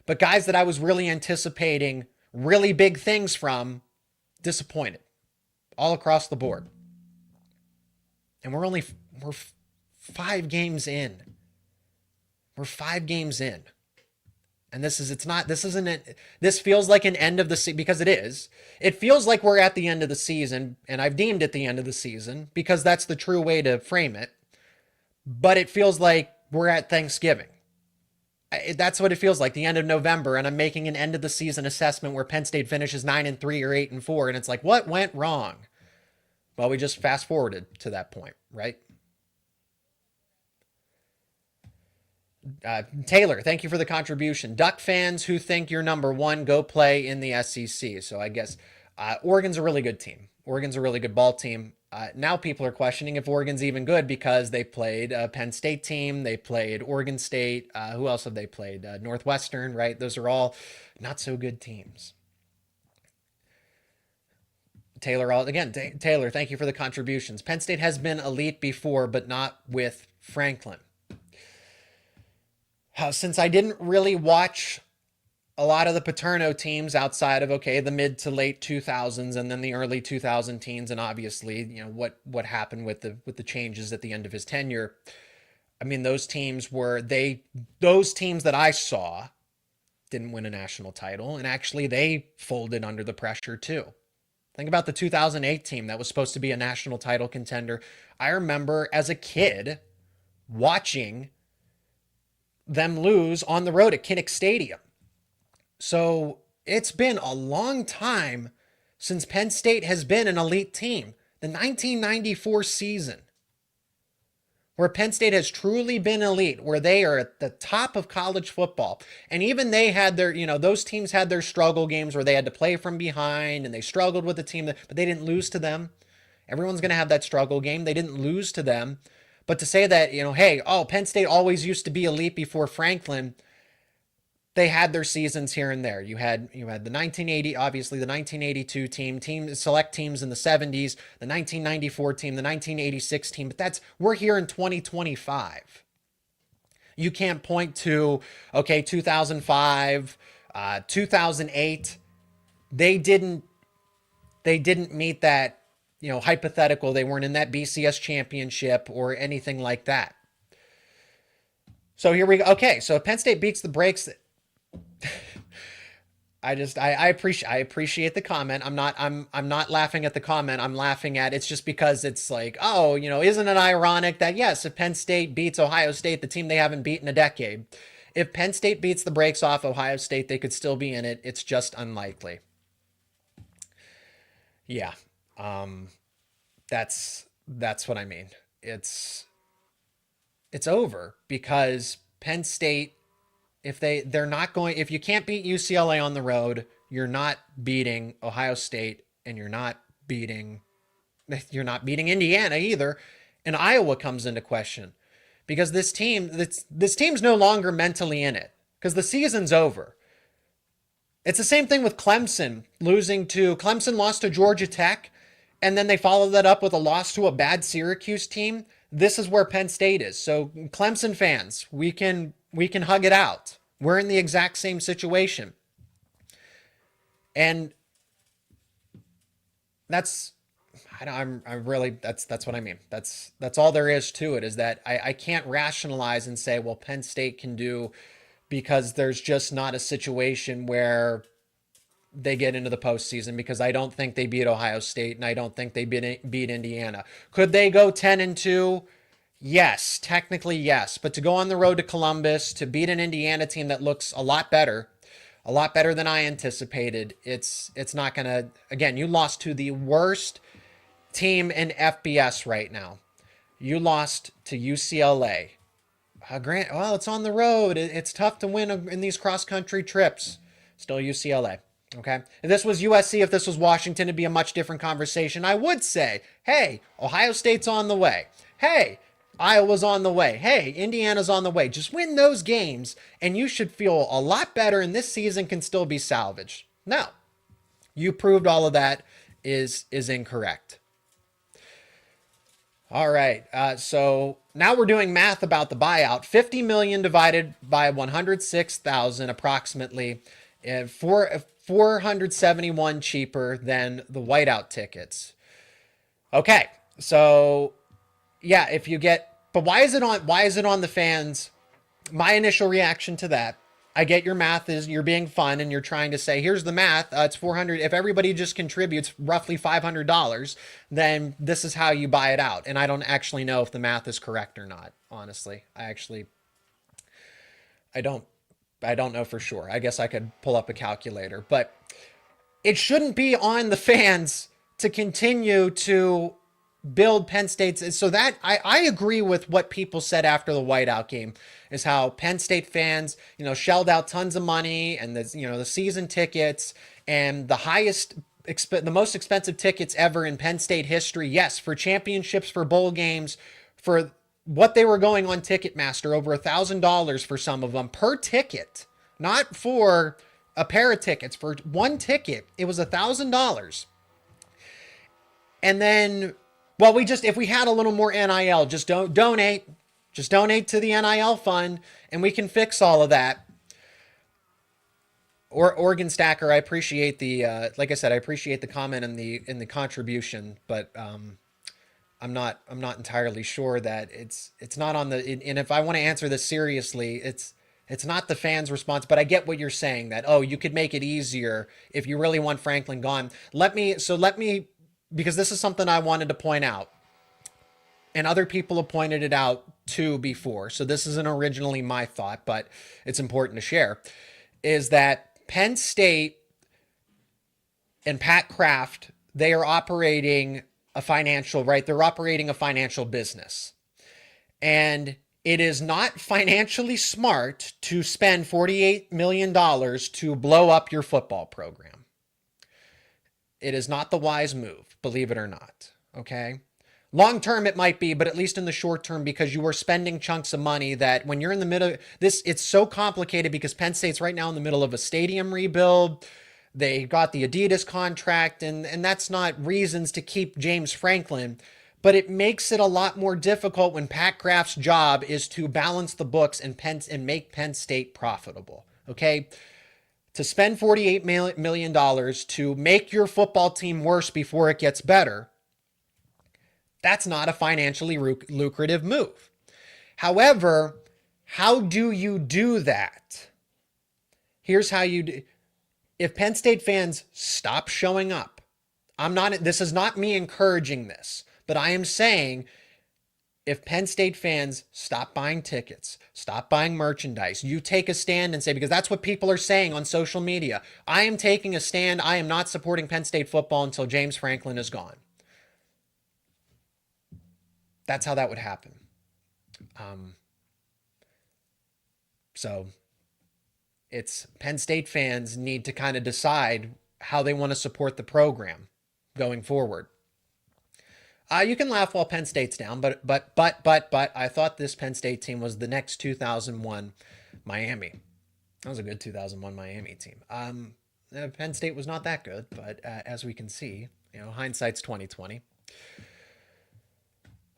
But guys that I was really anticipating really big things from, disappointed all across the board. And we're 5 games in. We're 5 games in. And this feels like an end of the season, because it is. It feels like we're at the end of the season, and I've deemed it the end of the season because that's the true way to frame it. But it feels like we're at Thanksgiving. That's what it feels like, the end of November, and I'm making an end of the season assessment where Penn State finishes 9-3 or 8-4, and it's like, what went wrong? Well, we just fast forwarded to that point, right? Taylor, thank you for the contribution. Duck fans who think you're number 1, go play in the SEC. So I guess Oregon's a really good team. Oregon's a really good ball team. Now people are questioning if Oregon's even good because they played a Penn State team. They played Oregon State. Who else have they played? Northwestern, right? Those are all not so good teams. Taylor, Taylor, thank you for the contributions. Penn State has been elite before, but not with Franklin. Since I didn't really watch a lot of the Paterno teams outside of, the mid to late 2000s and then the early 2000 teens, and obviously, what happened with the changes at the end of his tenure. I mean, those teams that I saw didn't win a national title, and actually they folded under the pressure too. Think about the 2008 team that was supposed to be a national title contender. I remember as a kid watching them lose on the road at Kinnick Stadium. So it's been a long time since Penn State has been an elite team. The 1994 season, where Penn State has truly been elite, where they are at the top of college football. And even they had their, those teams had their struggle games where they had to play from behind and they struggled with the team, but they didn't lose to them. Everyone's going to have that struggle game. They didn't lose to them. But to say that, Penn State always used to be elite before Franklin, they had their seasons here and there. You had the 1980, obviously the 1982 team, select teams in the 70s, the 1994 team, the 1986 team, but we're here in 2025. You can't point to, okay, 2005, 2008, they didn't meet that, hypothetical. They weren't in that BCS championship or anything like that. So here we go. Okay, so Penn State beats the brakes. I appreciate the comment. I'm not laughing at the comment. I'm laughing at it's just because it's like, oh, isn't it ironic that yes, if Penn State beats Ohio State, the team they haven't beaten in a decade, if Penn State beats the brakes off Ohio State, they could still be in it. It's just unlikely. Yeah. That's what I mean. It's over because Penn State, if you can't beat UCLA on the road, you're not beating Ohio State, and you're not beating Indiana either. And Iowa comes into question because this team's no longer mentally in it because the season's over. It's the same thing with Clemson Clemson lost to Georgia Tech, and then they followed that up with a loss to a bad Syracuse team. This is where Penn State is. So Clemson fans, we can hug it out. We're in the exact same situation. And that's what I mean. That's all there is to it, is that I can't rationalize and say, well, Penn State can do, because there's just not a situation where they get into the postseason, because I don't think they beat Ohio State and I don't think they beat Indiana. Could they go 10-2? Yes, technically yes. But to go on the road to Columbus, to beat an Indiana team that looks a lot better than I anticipated, it's not going to, again, you lost to the worst team in FBS right now. You lost to UCLA. Well, it's on the road. It's tough to win in these cross-country trips. Still UCLA. Okay. If this was USC, if this was Washington, it'd be a much different conversation. I would say, hey, Ohio State's on the way. Hey, Iowa's on the way. Hey, Indiana's on the way. Just win those games and you should feel a lot better, and this season can still be salvaged. No, you proved all of that is incorrect. All right. So now we're doing math about the buyout. 50 million divided by 106,000 approximately, for 471 cheaper than the whiteout tickets. Okay. So yeah, but why is it on the fans? My initial reaction to that, I get your math is you're being fun and you're trying to say, here's the math. It's 400. If everybody just contributes roughly $500, then this is how you buy it out. And I don't actually know if the math is correct or not. Honestly, I don't know for sure. I guess I could pull up a calculator, but it shouldn't be on the fans to continue to build Penn State's. So that I agree with what people said after the whiteout game, is how Penn State fans, shelled out tons of money, and the season tickets and the most expensive tickets ever in Penn State history. Yes, for championships, for bowl games, for what they were going on Ticketmaster, over $1,000 for some of them per ticket, not for a pair of tickets. For one ticket, it was $1,000. And then, well, if we had a little more NIL, just donate to the NIL fund and we can fix all of that. Or Oregon Stacker, I appreciate like I said, I appreciate the comment and the contribution, but I'm not entirely sure that it's not on and if I want to answer this seriously, it's not the fans' response, but I get what you're saying, that, oh, you could make it easier if you really want Franklin gone. Let me, because this is something I wanted to point out, and other people have pointed it out too before, so this isn't originally my thought, but it's important to share, is that Penn State and Pat Kraft, they are operating a financial business. And it is not financially smart to spend $48 million to blow up your football program. It is not the wise move, believe it or not. Okay. Long term, it might be, but at least in the short term, because you are spending chunks of money that when you're in the middle, it's so complicated because Penn State's right now in the middle of a stadium rebuild. They got the Adidas contract, and that's not reasons to keep James Franklin, but it makes it a lot more difficult when Pat Graff's job is to balance the books and make Penn State profitable. Okay. To spend $48 million to make your football team worse before it gets better, that's not a financially lucrative move. However, how do you do that? Here's how you do. If Penn State fans stop showing up, this is not me encouraging this, but I am saying if Penn State fans stop buying tickets, stop buying merchandise, you take a stand and say, because that's what people are saying on social media, I am taking a stand. I am not supporting Penn State football until James Franklin is gone. That's how that would happen. So it's Penn State fans need to kind of decide how they want to support the program going forward. You can laugh while Penn State's down, but I thought this Penn State team was the next 2001 Miami. That was a good 2001 Miami team. Penn State was not that good, but as we can see, hindsight's 2020.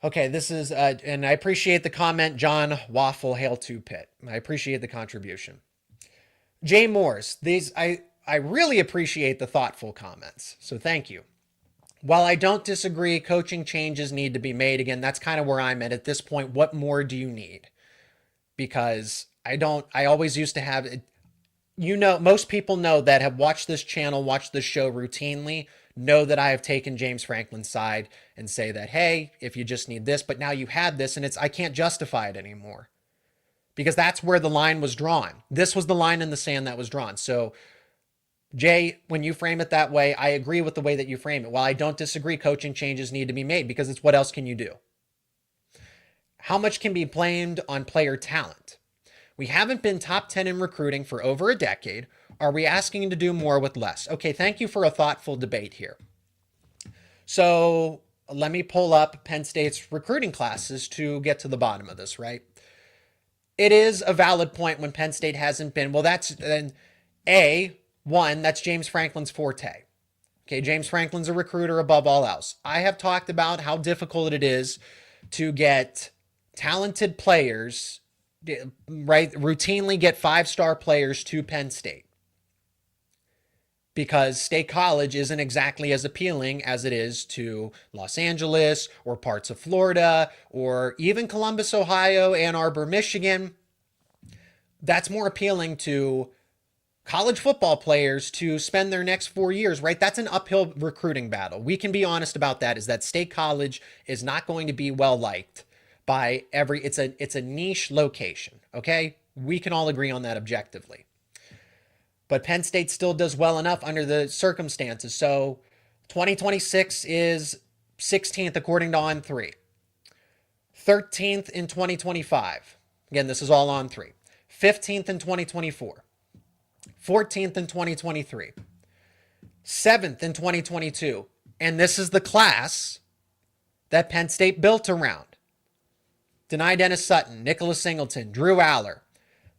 Okay, this is, and I appreciate the comment, John Waffle, Hail to Pitt. I appreciate the contribution. Jay Morse, I really appreciate the thoughtful comments, so thank you. While I don't disagree, coaching changes need to be made. Again, that's kind of where I'm at this point. What more do you need? Because I always used to have, most people know that have watched this channel, watched this show routinely, know that I have taken James Franklin's side and say that, hey, if you just need this, but now you had this and I can't justify it anymore because that's where the line was drawn. This was the line in the sand that was drawn. So Jay, when you frame it that way, I agree with the way that you frame it. While I don't disagree, coaching changes need to be made because it's what else can you do? How much can be blamed on player talent? We haven't been top 10 in recruiting for over a decade. Are we asking to do more with less? Okay, thank you for a thoughtful debate here. So let me pull up Penn State's recruiting classes to get to the bottom of this, right? It is a valid point when Penn State hasn't been, well, that's that's James Franklin's forte. Okay, James Franklin's a recruiter above all else. I have talked about how difficult it is to get talented players, right? Routinely get 5-star players to Penn State. Because State College isn't exactly as appealing as it is to Los Angeles or parts of Florida or even Columbus, Ohio, Ann Arbor, Michigan. That's more appealing to college football players to spend their next 4 years, right? That's an uphill recruiting battle. We can be honest about that, is that State College is not going to be well liked by it's a niche location, okay? We can all agree on that objectively. But Penn State still does well enough under the circumstances. So 2026 is 16th according to On3. 13th in 2025. Again, this is all On3. 15th in 2024. 14th in 2023. 7th in 2022. And this is the class that Penn State built around. Deni Dennis Sutton, Nicholas Singleton, Drew Allar.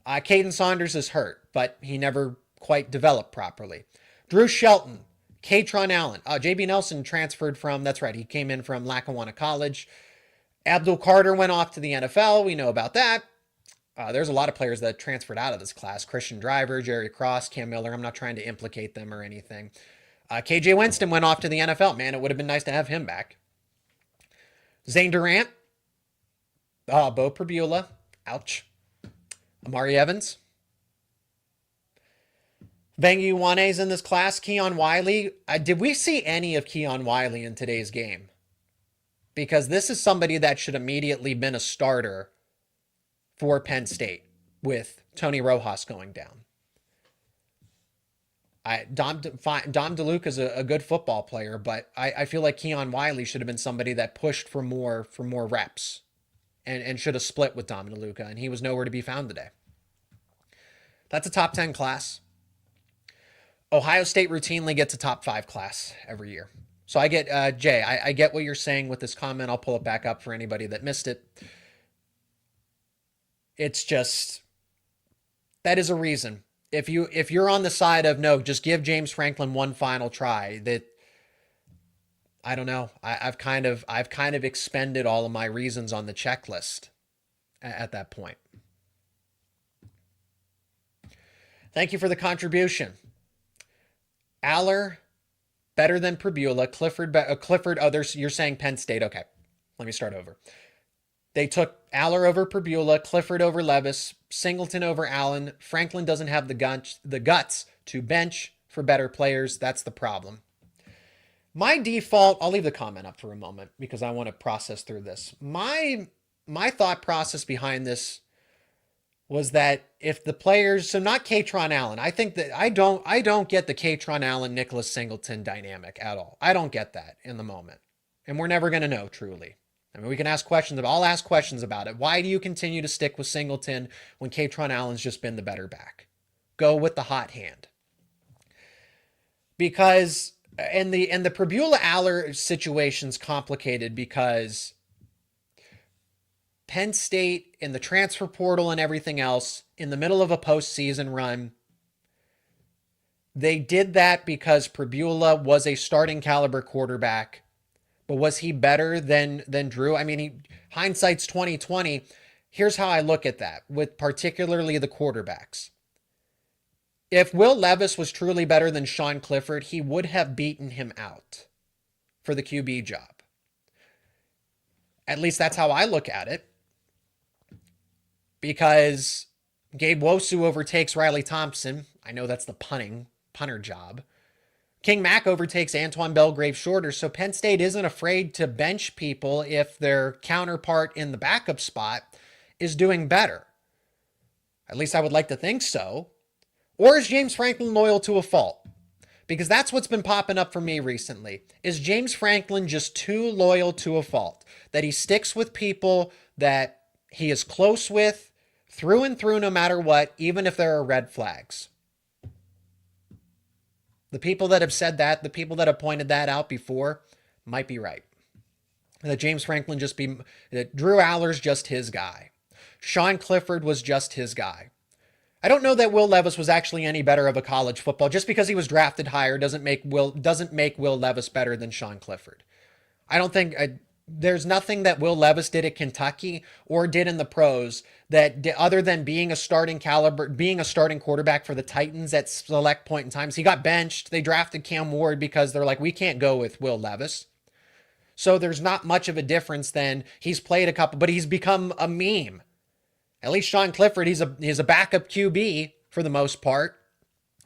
Caden Saunders is hurt, but he never quite developed properly. Drew Shelton, Katron Allen. JB Nelson transferred from, that's right, he came in from Lackawanna College. Abdul Carter went off to the NFL. We know about that. There's a lot of players that transferred out of this class. Christian Driver, Jerry Cross, Cam Miller. I'm not trying to implicate them or anything. KJ Winston went off to the NFL. Man, it would have been nice to have him back. Zane Durant. Bo Perbula. Ouch. Amari Evans. Vengi Wane's in this class. Keon Wiley. Did we see any of Keon Wiley in today's game? Because this is somebody that should immediately been a starter for Penn State with Tony Rojas going down. Dom DeLuca is a good football player, but I feel like Keon Wiley should have been somebody that pushed for more reps and should have split with Dom DeLuca, and he was nowhere to be found today. That's a top 10 class. Ohio State routinely gets a top 5 class every year. So I get, Jay, I get what you're saying with this comment. I'll pull it back up for anybody that missed it. It's just, that is a reason. If you're on the side of no, just give James Franklin one final try, that I don't know. I've kind of expended all of my reasons on the checklist at that point. Thank you for the contribution. Allar, better than Pribula. Clifford, others, you're saying Penn State. Okay, let me start over. They took Allar over Pribula, Clifford over Levis, Singleton over Allen. Franklin doesn't have the guts to bench for better players. That's the problem. My default, I'll leave the comment up for a moment because I want to process through this. My thought process behind this was that if the players, so not Katron Allen, I think that I don't get the Katron Allen, Nicholas Singleton dynamic at all. I don't get that in the moment. And we're never going to know truly. I mean, we can ask questions, I'll ask questions about it. Why do you continue to stick with Singleton when Katron Allen's just been the better back? Go with the hot hand. Because, and the Pribula Allar situation's complicated because Penn State in the transfer portal and everything else in the middle of a postseason run, they did that because Pribula was a starting caliber quarterback. But was he better than Drew? I mean, hindsight's 2020. Here's how I look at that with particularly the quarterbacks. If Will Levis was truly better than Sean Clifford, he would have beaten him out for the QB job. At least that's how I look at it. Because Gabe Wosu overtakes Riley Thompson. I know that's the punter job. King Mack overtakes Antoine Belgrave shorter, so Penn State isn't afraid to bench people if their counterpart in the backup spot is doing better. At least I would like to think so. Or is James Franklin loyal to a fault? Because that's what's been popping up for me recently. Is James Franklin just too loyal to a fault? That he sticks with people that he is close with through and through no matter what, even if there are red flags. The people that have said that, the people that have pointed that out before, might be right. That James Franklin that Drew Allar's just his guy. Sean Clifford was just his guy. I don't know that Will Levis was actually any better of a college football. Just because he was drafted higher doesn't make Will Levis better than Sean Clifford. I don't think there's nothing that Will Levis did at Kentucky or did in the pros that other than being a starting quarterback for the Titans at select point in times. He got benched. They drafted Cam Ward because they're like, we can't go with Will Levis. So there's not much of a difference then. He's played a couple, but he's become a meme. At least Sean Clifford, he's a backup QB for the most part.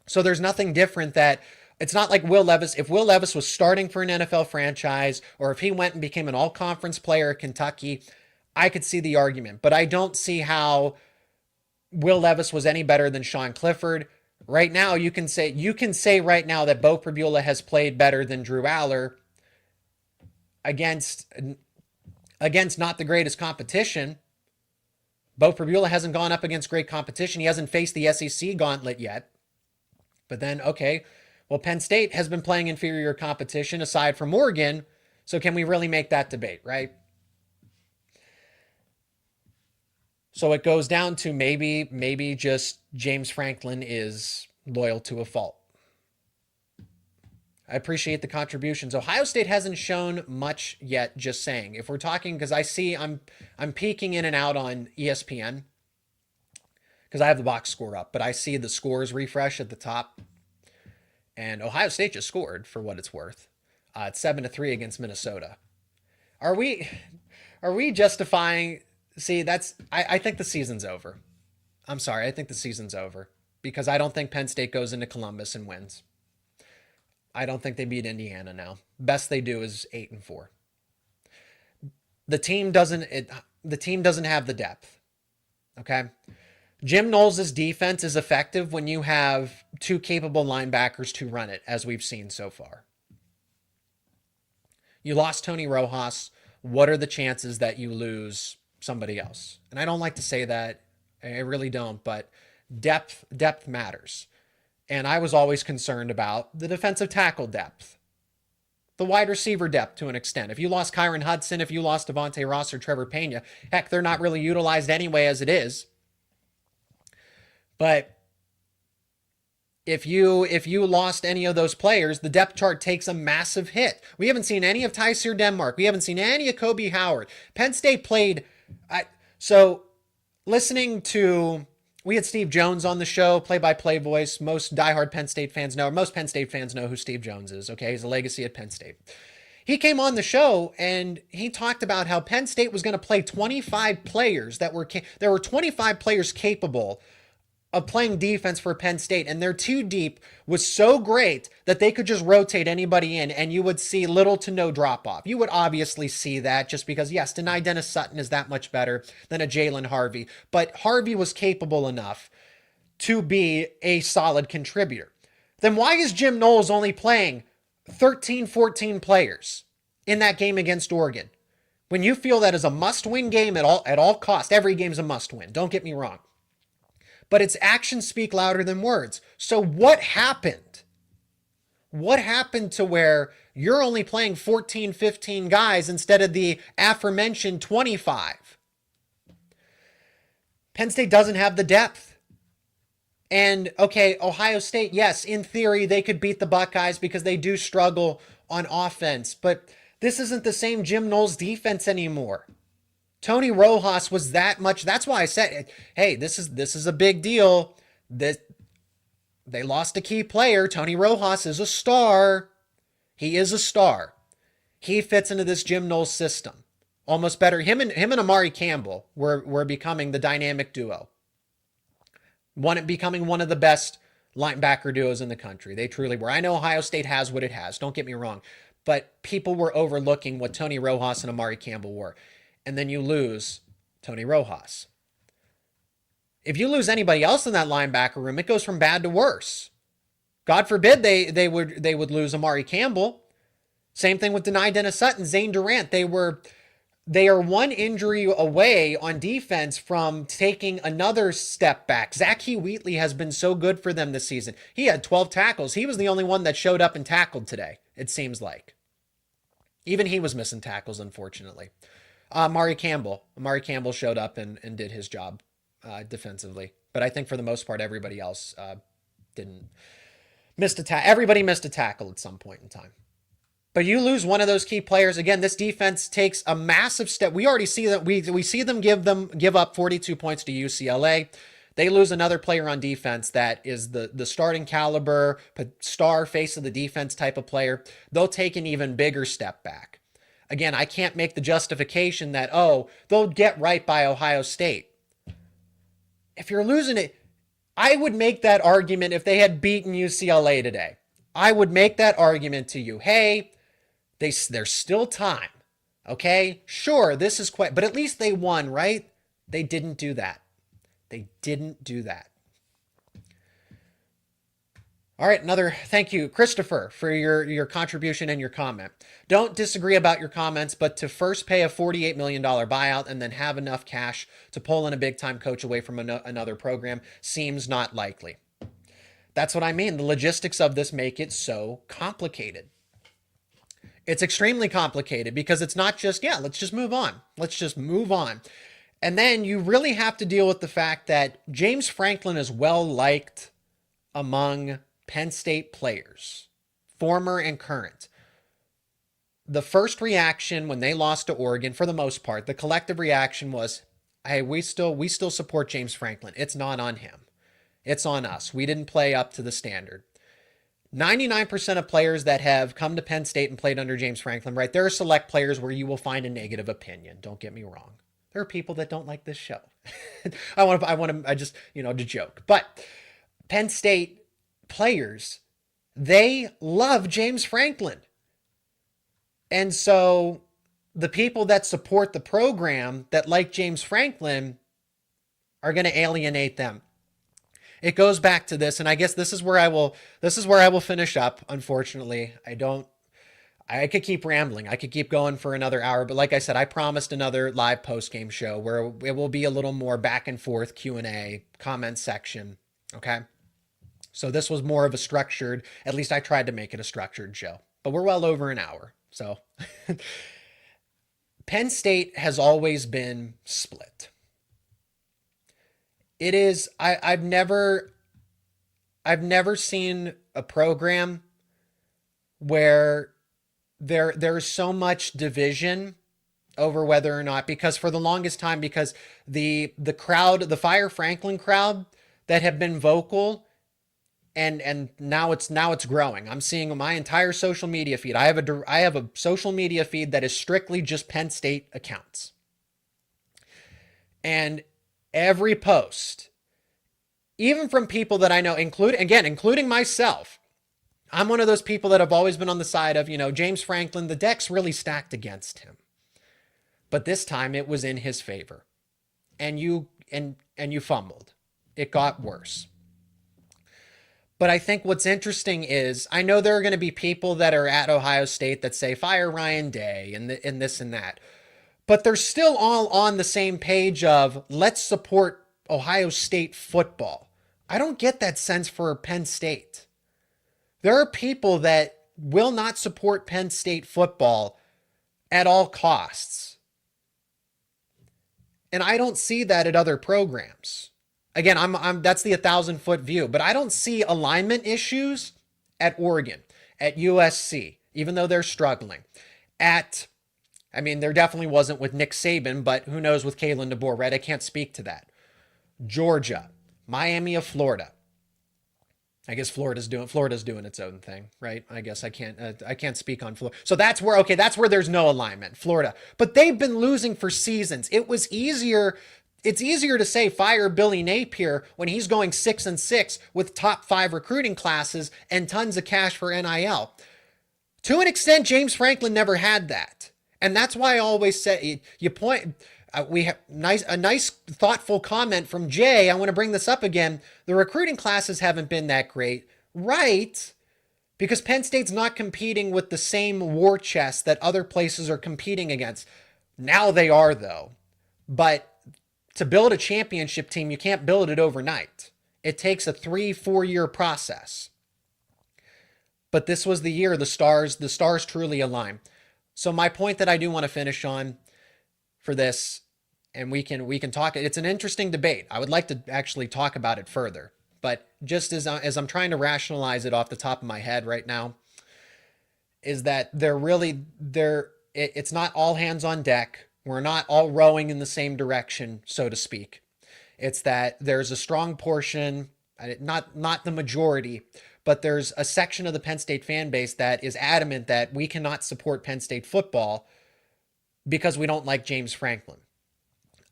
So there's nothing different that it's not like Will Levis. If Will Levis was starting for an NFL franchise or if he went and became an all-conference player at Kentucky, I could see the argument. But I don't see how Will Levis was any better than Sean Clifford. Right now, you can say right now that Bo Pribula has played better than Drew Allar against not the greatest competition. Bo Pribula hasn't gone up against great competition. He hasn't faced the SEC gauntlet yet. But then, okay, well, Penn State has been playing inferior competition aside from Oregon. So can we really make that debate, right? So it goes down to maybe just James Franklin is loyal to a fault. I appreciate the contributions. Ohio State hasn't shown much yet, just saying. If we're talking, because I see I'm peeking in and out on ESPN because I have the box score up, but I see the scores refresh at the top. And Ohio State just scored for what it's worth. It's 7-3 against Minnesota. Are we justifying? See, I think the season's over. I'm sorry. I think the season's over because I don't think Penn State goes into Columbus and wins. I don't think they beat Indiana now. Best they do is 8-4. The team doesn't have the depth. Okay. Jim Knowles' defense is effective when you have two capable linebackers to run it, as we've seen so far. You lost Tony Rojas. What are the chances that you lose somebody else? And I don't like to say that. I really don't, but depth matters. And I was always concerned about the defensive tackle depth. the wide receiver depth to an extent. If you lost Kyron Hudson, if you lost Devontae Ross or Trevor Pena, heck, they're not really utilized anyway as it is. But if you lost any of those players, the depth chart takes a massive hit. We haven't seen any of Tyseer Denmark. We haven't seen any of Kobe Howard. Penn State played. So listening to, we had Steve Jones on the show, play-by-play voice. Most diehard Penn State fans know, or most Penn State fans know who Steve Jones is. Okay, he's a legacy at Penn State. He came on the show and he talked about how Penn State was going to play 25 players there were 25 players capable of playing defense for Penn State, and their two deep was so great that they could just rotate anybody in and you would see little to no drop off. You would obviously see that just because, yes, Denai Dennis Sutton is that much better than a Jalen Harvey, but Harvey was capable enough to be a solid contributor. Then why is Jim Knowles only playing 13, 14 players in that game against Oregon? When you feel that is a must-win game at all costs, every game's a must-win, don't get me wrong. But its actions speak louder than words. So what happened? What happened to where you're only playing 14, 15 guys instead of the aforementioned 25? Penn State doesn't have the depth. And, okay, Ohio State, yes, in theory, they could beat the Buckeyes because they do struggle on offense. But this isn't the same Jim Knowles defense anymore. Tony Rojas was that much. That's why I said, hey, this is a big deal. They lost a key player. Tony Rojas is a star. He is a star. He fits into this Jim Knowles system almost better. Him and Amari Campbell were becoming the dynamic duo. Becoming one of the best linebacker duos in the country. They truly were. I know Ohio State has what it has. Don't get me wrong. But people were overlooking what Tony Rojas and Amari Campbell were. And then you lose Tony Rojas. If you lose anybody else in that linebacker room, it goes from bad to worse. God forbid they would lose Amari Campbell. Same thing with Denai Dennis Sutton, Zane Durant. They are one injury away on defense from taking another step back. Zachy Wheatley has been so good for them this season. He had 12 tackles. He was the only one that showed up and tackled today, it seems like. Even he was missing tackles, unfortunately. Amari Campbell showed up and did his job defensively. But I think for the most part, everybody else didn't. Everybody missed a tackle at some point in time. But you lose one of those key players. Again, this defense takes a massive step. We already see that we see them give up 42 points to UCLA. They lose another player on defense that is the starting caliber, star face of the defense type of player. They'll take an even bigger step back. Again, I can't make the justification that, they'll get right by Ohio State. If you're losing it, I would make that argument if they had beaten UCLA today. I would make that argument to you. Hey, there's still time. Okay? Sure, this is quite, but at least they won, right? They didn't do that. They didn't do that. All right, another thank you, Christopher, for your contribution and your comment. Don't disagree about your comments, but to first pay a $48 million buyout and then have enough cash to pull in a big-time coach away from another program seems not likely. That's what I mean. The logistics of this make it so complicated. It's extremely complicated because it's not just, let's just move on. Let's just move on. And then you really have to deal with the fact that James Franklin is well-liked among Penn State players, former and current. The first reaction when they lost to Oregon, for the most part, the collective reaction was, hey, we still support James Franklin. It's not on him. It's on us. We didn't play up to the standard. 99% of players that have come to Penn State and played under James Franklin, right? There are select players where you will find a negative opinion. Don't get me wrong. There are people that don't like this show. I just, to joke. But Penn State players, they love James Franklin. And so the people that support the program that like James Franklin are going to alienate them. It goes back to this, and I guess this is where I will finish up. Unfortunately, I could keep rambling. I could keep going for another hour, but like I said, I promised another live post-game show where it will be a little more back and forth Q&A comment section. Okay. So this was more of a structured, at least I tried to make it a structured show. but we're well over an hour. So Penn State has always been split. It is, I've never seen a program where there's so much division over whether or not, because for the longest time, because the crowd, the Fire Franklin crowd that have been vocal, and now it's growing. I'm seeing my entire social media feed. I have a social media feed that is strictly just Penn State accounts. And every post, even from people that I know, including myself, I'm one of those people that have always been on the side of, James Franklin, the deck's really stacked against him. But this time it was in his favor. And you fumbled. It got worse. But I think what's interesting is, I know there are going to be people that are at Ohio State that say fire Ryan Day and this and that. But they're still all on the same page of let's support Ohio State football. I don't get that sense for Penn State. There are people that will not support Penn State football at all costs. And I don't see that at other programs. Again, I'm that's the 1,000-foot view, but I don't see alignment issues at Oregon, at USC, even though they're struggling. There definitely wasn't with Nick Saban, but who knows with Kalen DeBoer, right? I can't speak to that. Georgia, Miami of Florida. I guess Florida's doing its own thing, right? I guess I can't speak on Florida. So that's where there's no alignment, Florida. But they've been losing for seasons. It's easier to say fire Billy Napier when he's going 6-6 with top 5 recruiting classes and tons of cash for NIL. To an extent, James Franklin never had that. And that's why I always say, we have a nice thoughtful comment from Jay. I want to bring this up again. The recruiting classes haven't been that great, right? Because Penn State's not competing with the same war chest that other places are competing against. Now they are, though. But to build a championship team, you can't build it overnight. It takes a 3-4 year process. But this was the year the stars truly align. So my point that I do want to finish on for this, and we can talk, it's an interesting debate. I would like to actually talk about it further, but just as I'm trying to rationalize it off the top of my head right now, is that it's not all hands on deck. We're not all rowing in the same direction, so to speak. It's that there's a strong portion, not the majority, but there's a section of the Penn State fan base that is adamant that we cannot support Penn State football because we don't like James Franklin.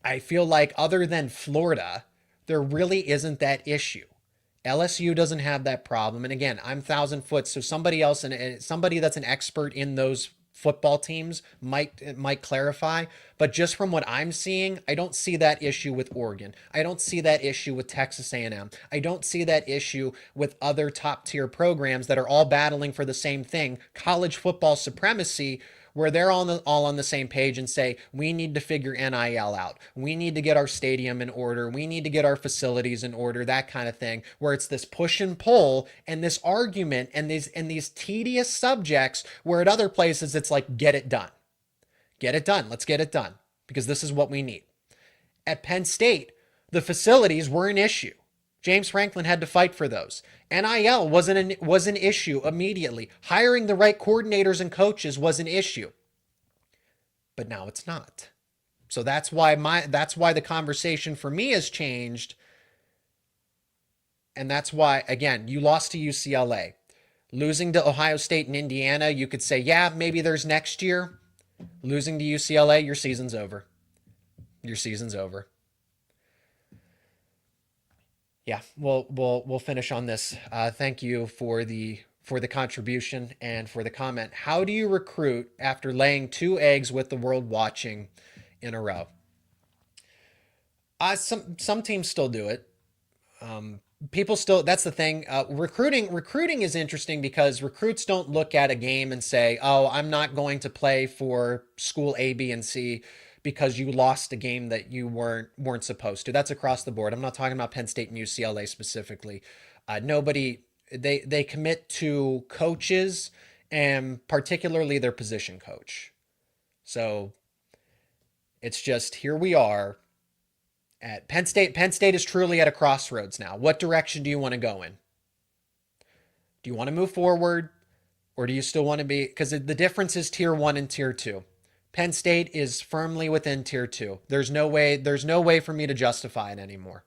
I feel like other than Florida, there really isn't that issue. LSU doesn't have that problem. And again, I'm 1,000-foot, so somebody else, and somebody that's an expert in those football teams might clarify. But just from what I'm seeing, I don't see that issue with Oregon. I don't see that issue with Texas A&M. I don't see that issue with other top-tier programs that are all battling for the same thing, college football supremacy, where they're all on the same page and say, we need to figure NIL out. We need to get our stadium in order. We need to get our facilities in order, that kind of thing, where it's this push and pull and this argument and these tedious subjects, where at other places it's like, get it done. Get it done. Let's get it done because this is what we need. At Penn State, the facilities were an issue. James Franklin had to fight for those. NIL was an issue immediately. Hiring the right coordinators and coaches was an issue. But now it's not. So that's why the conversation for me has changed. And that's why, again, you lost to UCLA. Losing to Ohio State and Indiana, you could say, yeah, maybe there's next year. Losing to UCLA, your season's over. Your season's over. Yeah, we'll finish on this. Thank you for the contribution and for the comment. How do you recruit after laying 2 eggs with the world watching in a row? Some teams still do it. People still, that's the thing. Recruiting is interesting because recruits don't look at a game and say, oh, I'm not going to play for school A, B, and C because you lost a game that you weren't supposed to. That's across the board. I'm not talking about Penn State and UCLA specifically. They commit to coaches and particularly their position coach. So it's just, here we are at Penn State. Penn State is truly at a crossroads now. What direction do you want to go in? Do you want to move forward, or do you still want to be, because the difference is tier 1 and tier 2. Penn State is firmly within tier 2. There's no way for me to justify it anymore.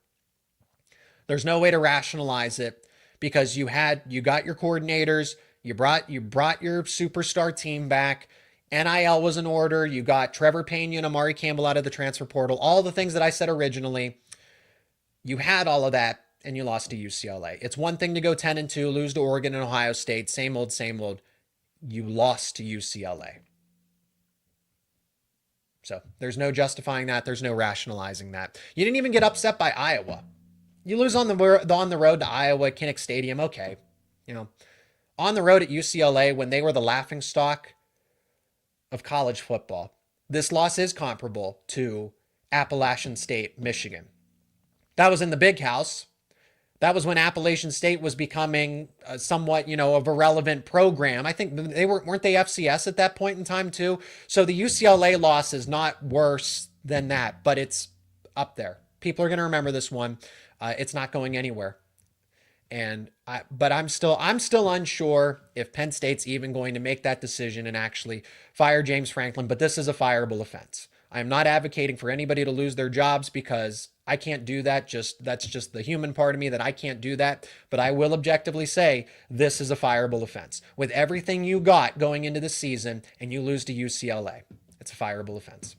There's no way to rationalize it, because you got your coordinators, you brought your superstar team back. NIL was in order. You got Trevor Pena and Amari Campbell out of the transfer portal. All the things that I said originally, you had all of that, and you lost to UCLA. It's one thing to go 10-2, lose to Oregon and Ohio State. Same old, same old. You lost to UCLA. So there's no justifying that. There's no rationalizing that. You didn't even get upset by Iowa. You lose on the road to Iowa, Kinnick Stadium. Okay. On the road at UCLA, when they were the laughingstock of college football, this loss is comparable to Appalachian State, Michigan. That was in the big house. That was when Appalachian State was becoming somewhat, of a relevant program. I think weren't they FCS at that point in time too? So the UCLA loss is not worse than that, but it's up there. People are going to remember this one. It's not going anywhere. But I'm still unsure if Penn State's even going to make that decision and actually fire James Franklin. But this is a fireable offense. I'm not advocating for anybody to lose their jobs, because I can't do that. That's just the human part of me, that I can't do that. But I will objectively say this is a fireable offense. With everything you got going into the season and you lose to UCLA, it's a fireable offense.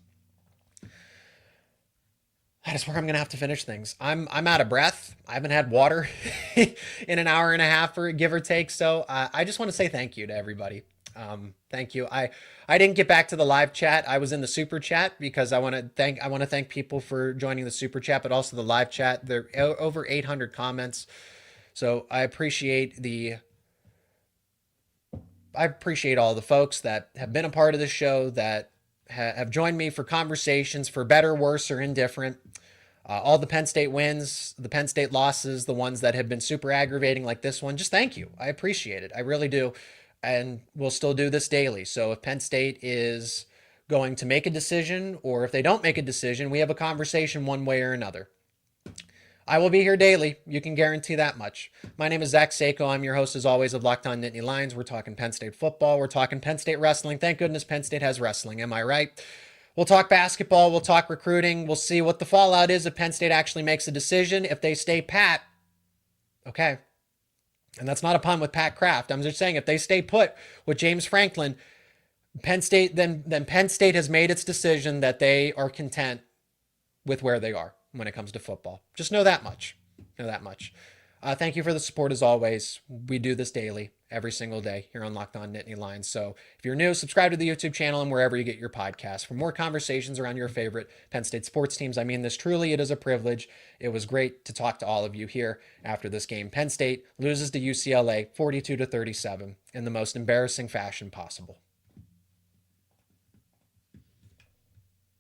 That is where I'm going to have to finish things. I'm out of breath. I haven't had water in an hour and a half, give or take. So I just want to say thank you to everybody. Thank you. I didn't get back to the live chat. I was in the super chat because I want to thank people for joining the super chat, but also the live chat. There are over 800 comments. So I appreciate all the folks that have been a part of the show, that have joined me for conversations, for better, worse, or indifferent. All the Penn State wins, the Penn State losses, the ones that have been super aggravating like this one, just thank you. I appreciate it. I really do. And we'll still do this daily. So if Penn State is going to make a decision, or if they don't make a decision, we have a conversation one way or another. I will be here daily. You can guarantee that much. My name is Zach Seyko. I'm your host, as always, of Locked On Nittany Lions. We're talking Penn State football. We're talking Penn State wrestling. Thank goodness Penn State has wrestling. Am I right? We'll talk basketball. We'll talk recruiting. We'll see what the fallout is if Penn State actually makes a decision. If they stay pat, okay. And that's not a pun with Pat Kraft. I'm just saying, if they stay put with James Franklin, Penn State, then Penn State has made its decision that they are content with where they are when it comes to football. Just know that much. Thank you for the support as always. We do this daily, every single day here on Locked On Nittany Lions. So if you're new, subscribe to the YouTube channel and wherever you get your podcasts for more conversations around your favorite Penn State sports teams. I mean this truly, it is a privilege. It was great to talk to all of you here after this game. Penn State loses to UCLA 42-37 in the most embarrassing fashion possible.